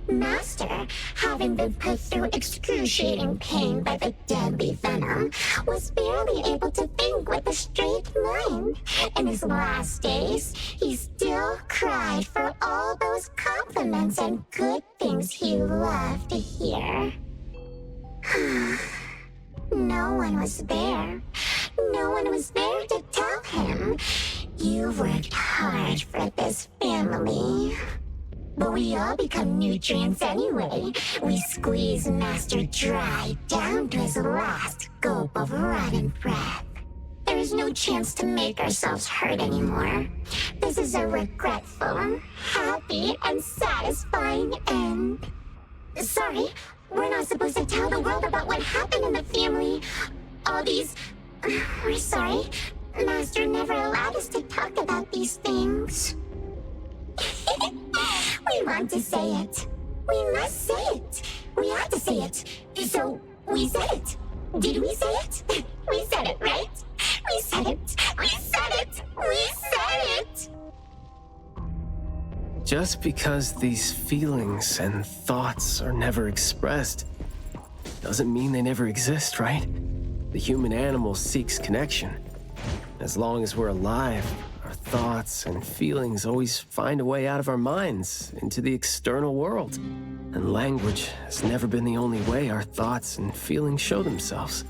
Master, having been put through excruciating pain by the deadly venom, was barely able to think with a straight mind. In his last days, he still cried for all those compliments and good things he loved to hear. No one was there. No one was there to tell him, "You worked hard for this family." But we all become nutrients anyway. We squeeze Master dry down to his last gulp of rotten breath. There is no chance to make ourselves hurt anymore. This is a regretful, happy, and satisfying end. Sorry, we're not supposed to tell the world about what happened in the family. All these... We're sorry. Master never allowed us to talk about these things. We want to say it. We must say it. We have to say it. So, we said it. Did we say it? We said it, right? We said it. We said it. We said it. Just because these feelings and thoughts are never expressed doesn't mean they never exist, right? The human animal seeks connection. As long as we're alive, our thoughts and feelings always find a way out of our minds into the external world. And language has never been the only way our thoughts and feelings show themselves.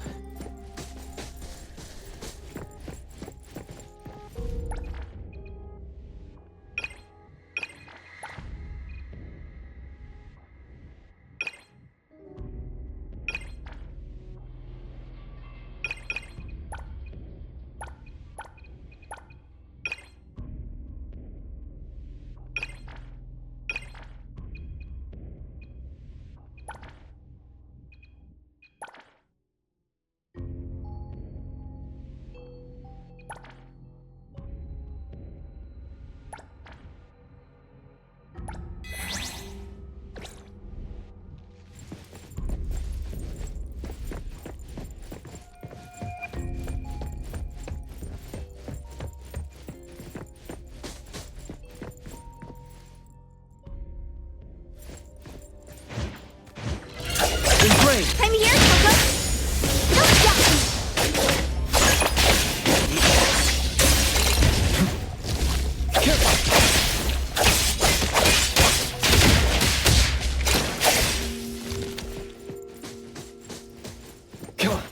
I'm here, Coco. Don't stop me. Come on.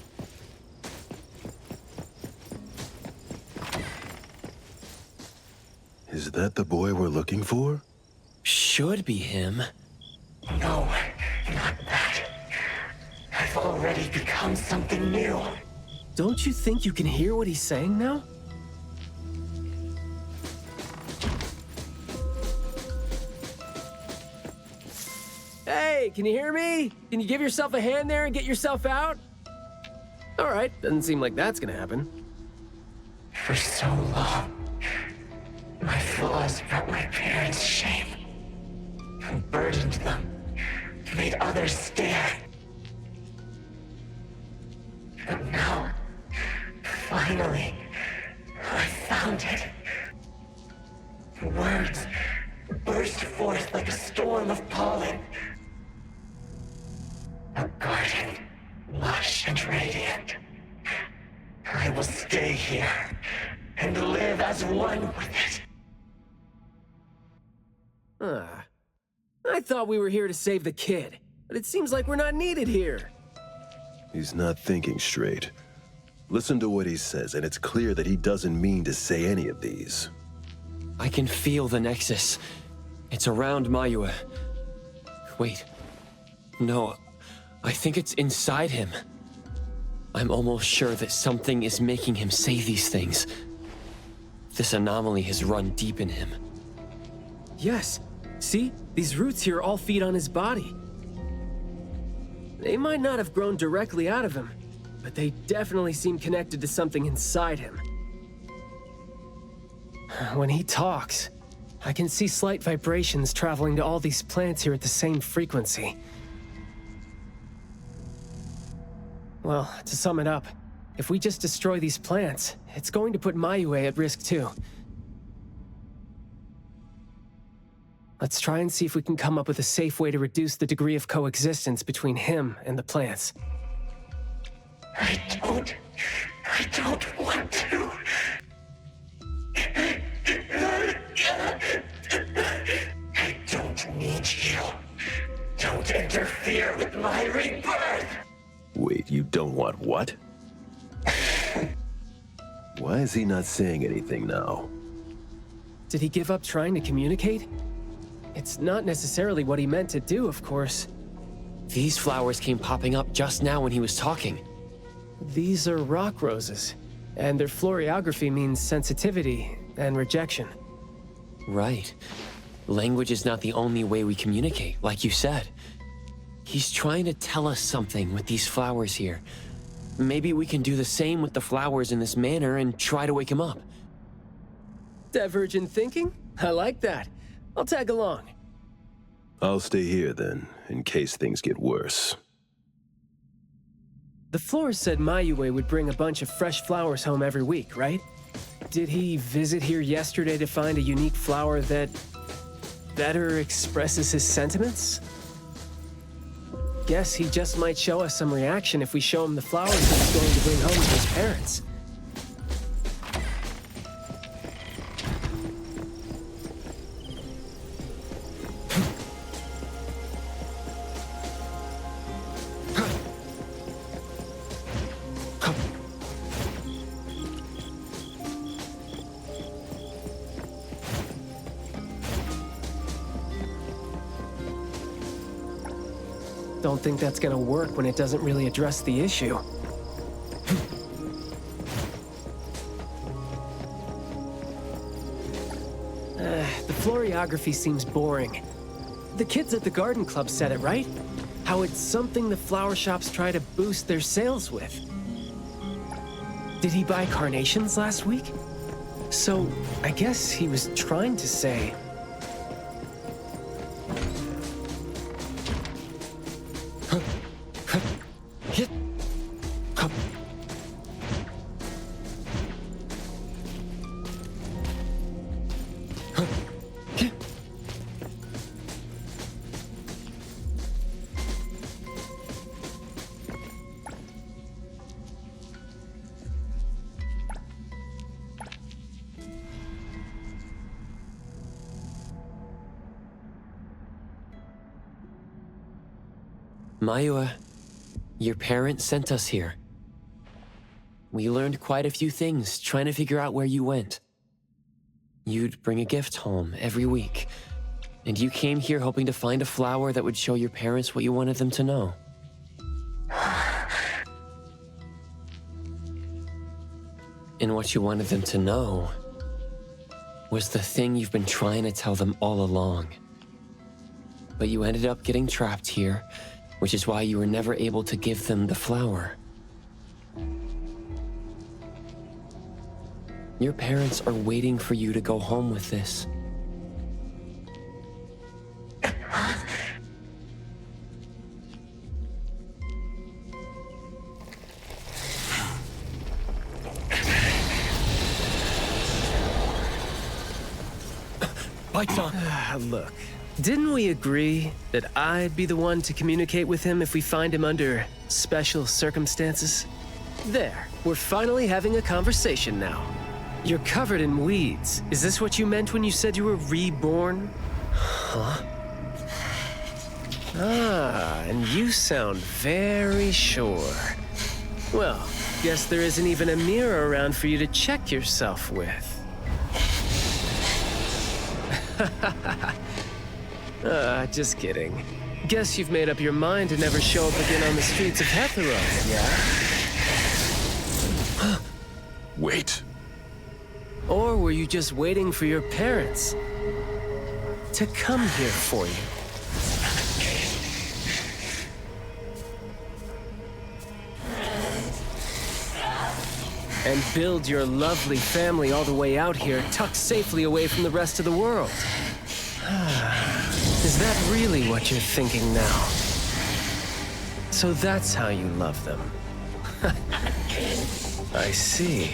Is that the boy we're looking for? Should be him. No, not that. I've already become something new. Don't you think you can hear what he's saying now? Hey, can you hear me? Can you give yourself a hand there and get yourself out? All right, doesn't seem like that's gonna happen. For so long, my flaws brought my parents shame. And burdened them, made others stare. But now, finally, I found it. Words burst forth like a storm of pollen. A garden, lush and radiant. I will stay here and live as one with it. I thought we were here to save the kid, but it seems like we're not needed here. He's not thinking straight. Listen to what he says, and it's clear that he doesn't mean to say any of these. I can feel the Nexus. It's around Mayue. Wait. No, I think it's inside him. I'm almost sure that something is making him say these things. This anomaly has run deep in him. Yes. See? These roots here all feed on his body. They might not have grown directly out of him, but they definitely seem connected to something inside him. When he talks, I can see slight vibrations traveling to all these plants here at the same frequency. Well, to sum it up, if we just destroy these plants, it's going to put Mayue at risk too. Let's try and see if we can come up with a safe way to reduce the degree of coexistence between him and the plants. I don't want to. I don't need you. Don't interfere with my rebirth. Wait, you don't want what? Why is he not saying anything now? Did he give up trying to communicate? It's not necessarily what he meant to do, of course. These flowers came popping up just now when he was talking. These are rock roses, and their florography means sensitivity and rejection. Right. Language is not the only way we communicate, like you said. He's trying to tell us something with these flowers here. Maybe we can do the same with the flowers in this manor and try to wake him up. Divergent thinking? I like that. I'll tag along. I'll stay here then, in case things get worse. The florist said Mayue would bring a bunch of fresh flowers home every week, right? Did he visit here yesterday to find a unique flower that better expresses his sentiments? Guess he just might show us some reaction if we show him the flowers he's going to bring home to his parents. Don't think that's gonna work when it doesn't really address the issue. The floriography seems boring. The kids at the garden club said it, right? How it's something the flower shops try to boost their sales with. Did he buy carnations last week? So, I guess he was trying to say... Mayue, your parents sent us here. We learned quite a few things trying to figure out where you went. You'd bring a gift home every week, and you came here hoping to find a flower that would show your parents what you wanted them to know. And what you wanted them to know was the thing you've been trying to tell them all along. But you ended up getting trapped here, which is why you were never able to give them the flower. Your parents are waiting for you to go home with this. Look, didn't we agree that I'd be the one to communicate with him if we find him under special circumstances? There, we're finally having a conversation now. You're covered in weeds. Is this what you meant when you said you were reborn? Huh? Ah, and you sound very sure. Well, guess there isn't even a mirror around for you to check yourself with. Just kidding. Guess you've made up your mind to never show up again on the streets of Hetheros, yeah? Wait. Or were you just waiting for your parents to come here for you? And build your lovely family all the way out here, tucked safely away from the rest of the world. Is that really what you're thinking now? So that's how you love them. I see.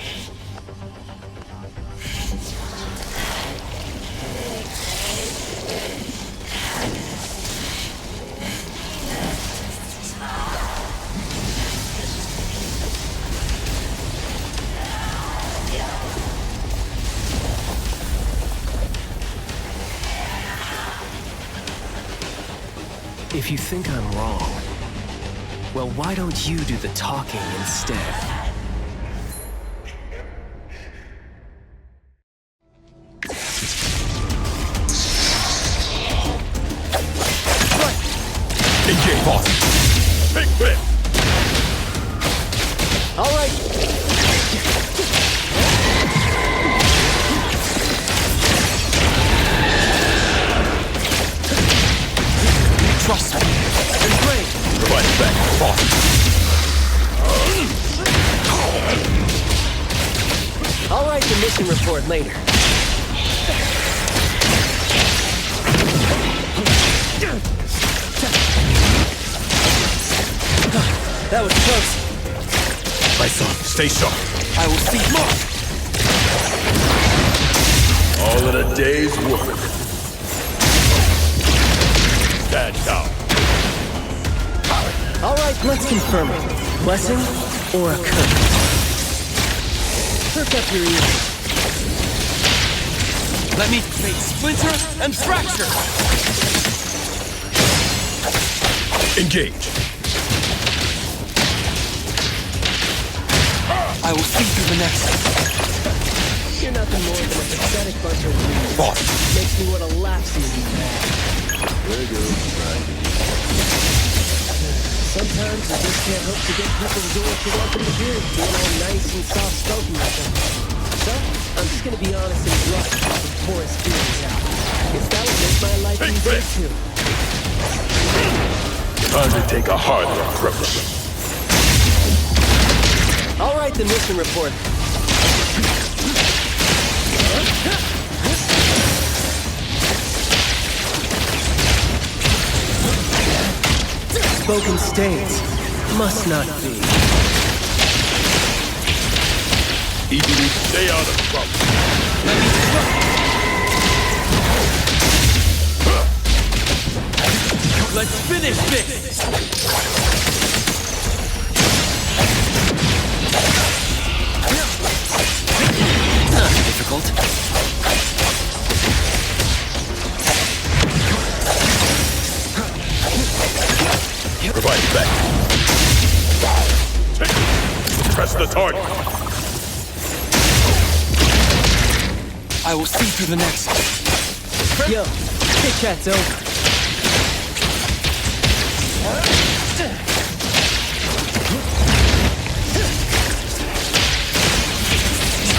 If you think I'm wrong, well, why don't you do the talking instead? Engage, boss! Big flip! All right. Trust me. And great. I'll write the mission report later. That was close. My son, stay sharp. I will see more. All in a day's work. Stand down. All right, let's confirm it. Blessing or a curse? Perk up your ears. Let me make splinter and fracture! Engage. I will see through the next. You're nothing more than a pathetic bunch of weirdos. Makes me want to laugh seeing you mad. There goes grinding. Sometimes I just can't hope to get people to do what you want them to do, being all nice and soft-spoken with them. So, I'm just gonna be honest and blunt and pour his feelings out. Guess that would make my life easier too. Time to take a harder approach. I'll write the mission report. Spoken states must not be. Easily stay out of trouble. Let's finish this! Not difficult. Provide back. Press the target. I will see through the next. Yo, chit chat's over.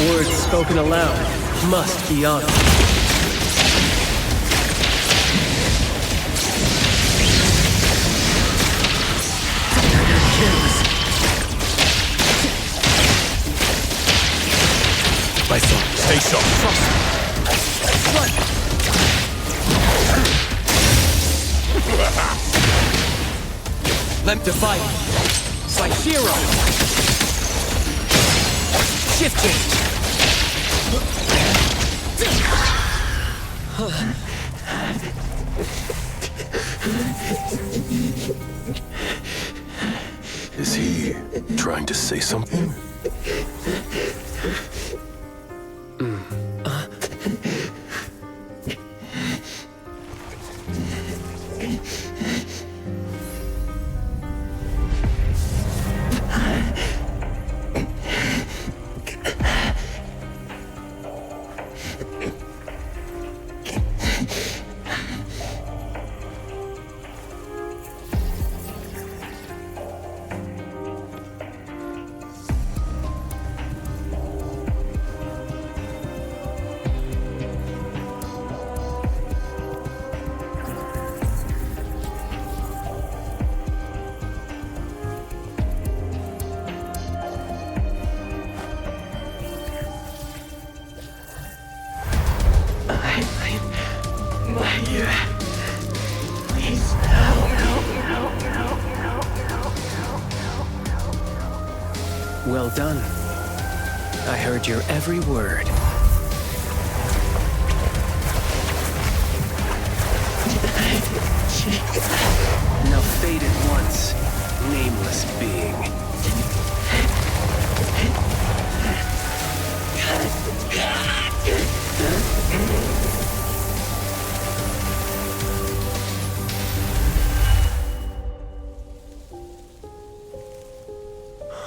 Words spoken aloud must be honored. My son, stay sharp. Let me divide. Like zero. Shift change. Is he trying to say something? Well done. I heard your every word. Now fade at once, nameless being.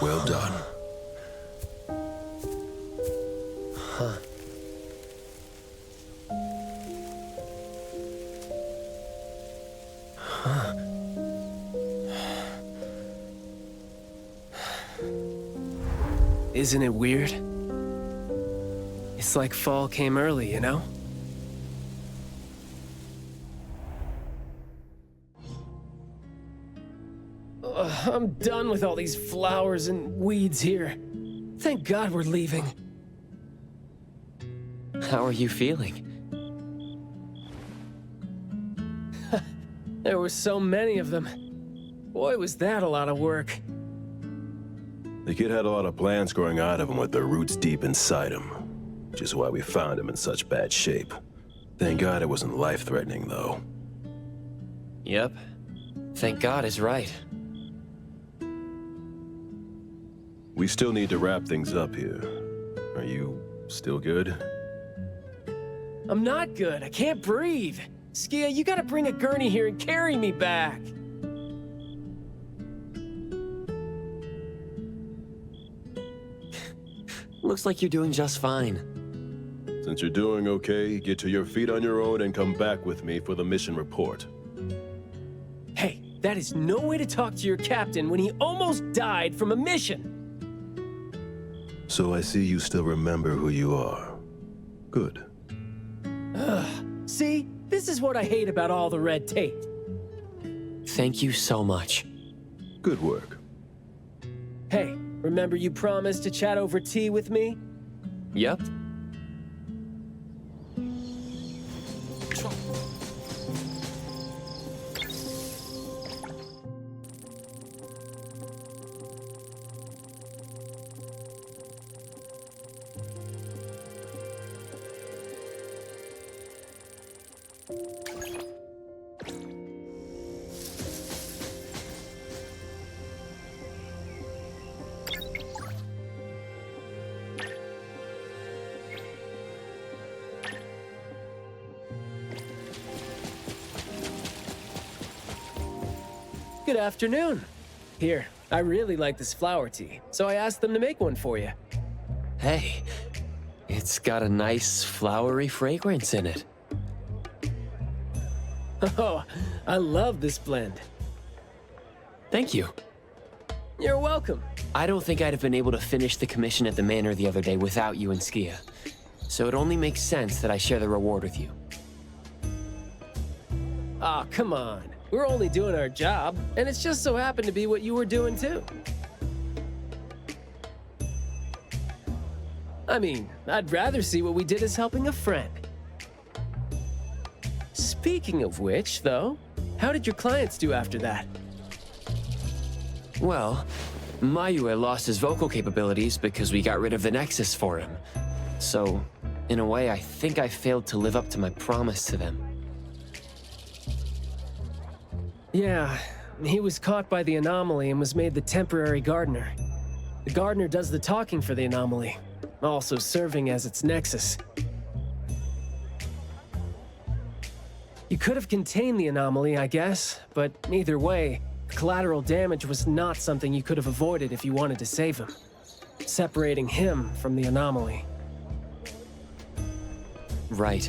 Well done. Isn't it weird? It's like fall came early, you know? Ugh. I'm done with all these flowers and weeds here. Thank God we're leaving. How are you feeling? There were so many of them. Boy, was that a lot of work. The kid had a lot of plants growing out of him with their roots deep inside him, which is why we found him in such bad shape. Thank God it wasn't life-threatening, though. Yep. Thank God is right. We still need to wrap things up here. Are you still good? I'm not good. I can't breathe. Skia, you gotta bring a gurney here and carry me back. Looks like you're doing just fine. Since you're doing okay, get to your feet on your own and come back with me for the mission report. Hey, that is no way to talk to your captain when he almost died from a mission. So I see you still remember who you are. Good. See? This is what I hate about all the red tape. Thank you so much. Good work. Hey, remember you promised to chat over tea with me? Yep. Good afternoon. Here, I really like this flower tea, so I asked them to make one for you. Hey, it's got a nice flowery fragrance in it. Oh, I love this blend. Thank you. You're welcome. I don't think I'd have been able to finish the commission at the manor the other day without you and Skia. So it only makes sense that I share the reward with you. Aw, come on. We're only doing our job, and it's just so happened to be what you were doing too. I mean, I'd rather see what we did as helping a friend. Speaking of which, though, how did your clients do after that? Well, Mayue lost his vocal capabilities because we got rid of the Nexus for him. So, in a way, I think I failed to live up to my promise to them. Yeah, he was caught by the anomaly and was made the temporary gardener. The gardener does the talking for the anomaly, also serving as its nexus. You could have contained the anomaly, I guess, but either way, collateral damage was not something you could have avoided if you wanted to save him. Separating him from the anomaly. Right.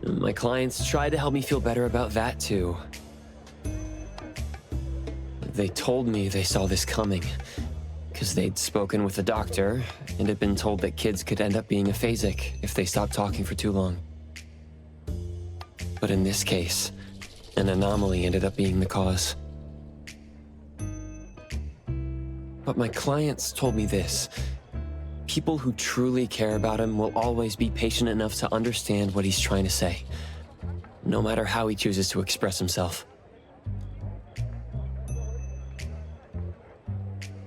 My clients tried to help me feel better about that too. They told me they saw this coming, because they'd spoken with the doctor and had been told that kids could end up being aphasic if they stopped talking for too long. But in this case, an anomaly ended up being the cause. But my clients told me this. People who truly care about him will always be patient enough to understand what he's trying to say, no matter how he chooses to express himself.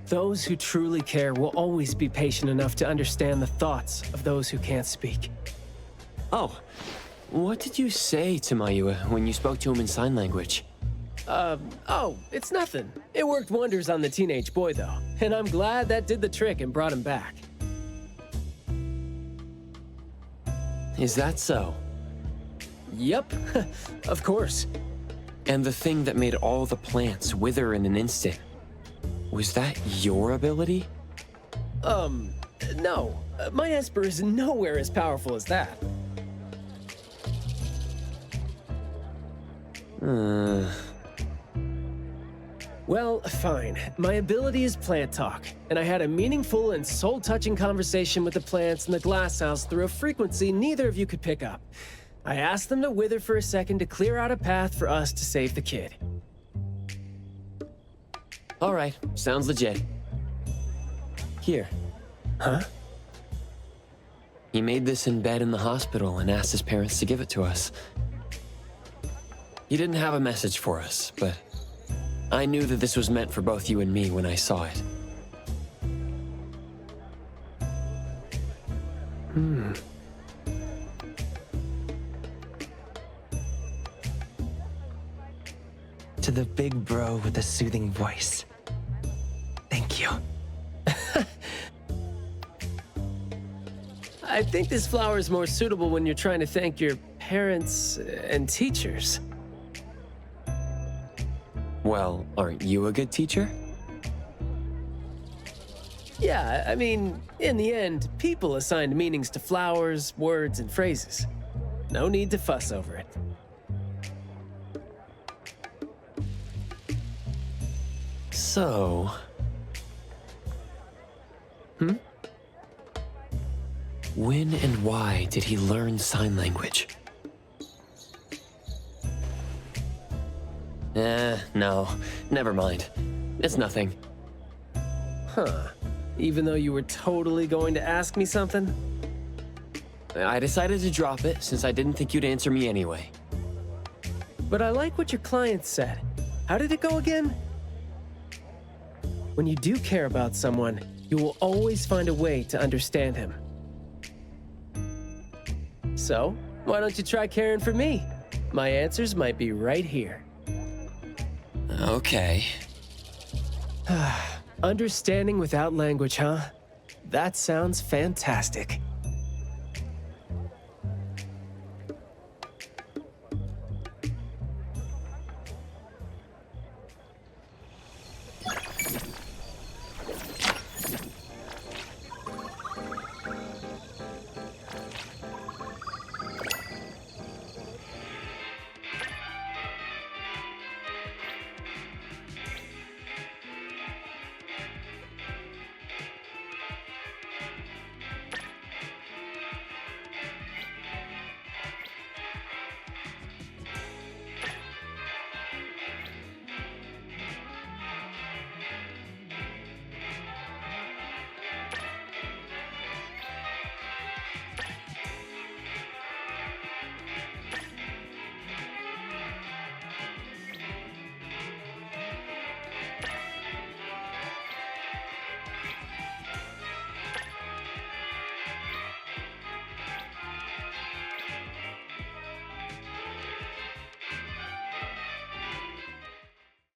Those who truly care will always be patient enough to understand the thoughts of those who can't speak. Oh, what did you say to Mayue when you spoke to him in sign language? Oh, it's nothing. It worked wonders on the teenage boy, though, and I'm glad that did the trick and brought him back. Is that so? Yep, of course. And the thing that made all the plants wither in an instant, was that your ability? No. My Esper is nowhere as powerful as that. Well, fine. My ability is plant talk, and I had a meaningful and soul-touching conversation with the plants in the glass house through a frequency neither of you could pick up. I asked them to wither for a second to clear out a path for us to save the kid. All right, sounds legit. Here. Huh? He made this in bed in the hospital and asked his parents to give it to us. He didn't have a message for us, but I knew that this was meant for both you and me when I saw it. To the big bro with the soothing voice. Thank you. I think this flower is more suitable when you're trying to thank your parents and teachers. Well, aren't you a good teacher? Yeah, I mean, in the end, people assigned meanings to flowers, words, and phrases. No need to fuss over it. So... When and why did he learn sign language? No. Never mind. It's nothing. Huh. Even though you were totally going to ask me something? I decided to drop it since I didn't think you'd answer me anyway. But I like what your client said. How did it go again? When you do care about someone, you will always find a way to understand him. So, why don't you try caring for me? My answers might be right here. Okay. Understanding without language, huh? That sounds fantastic.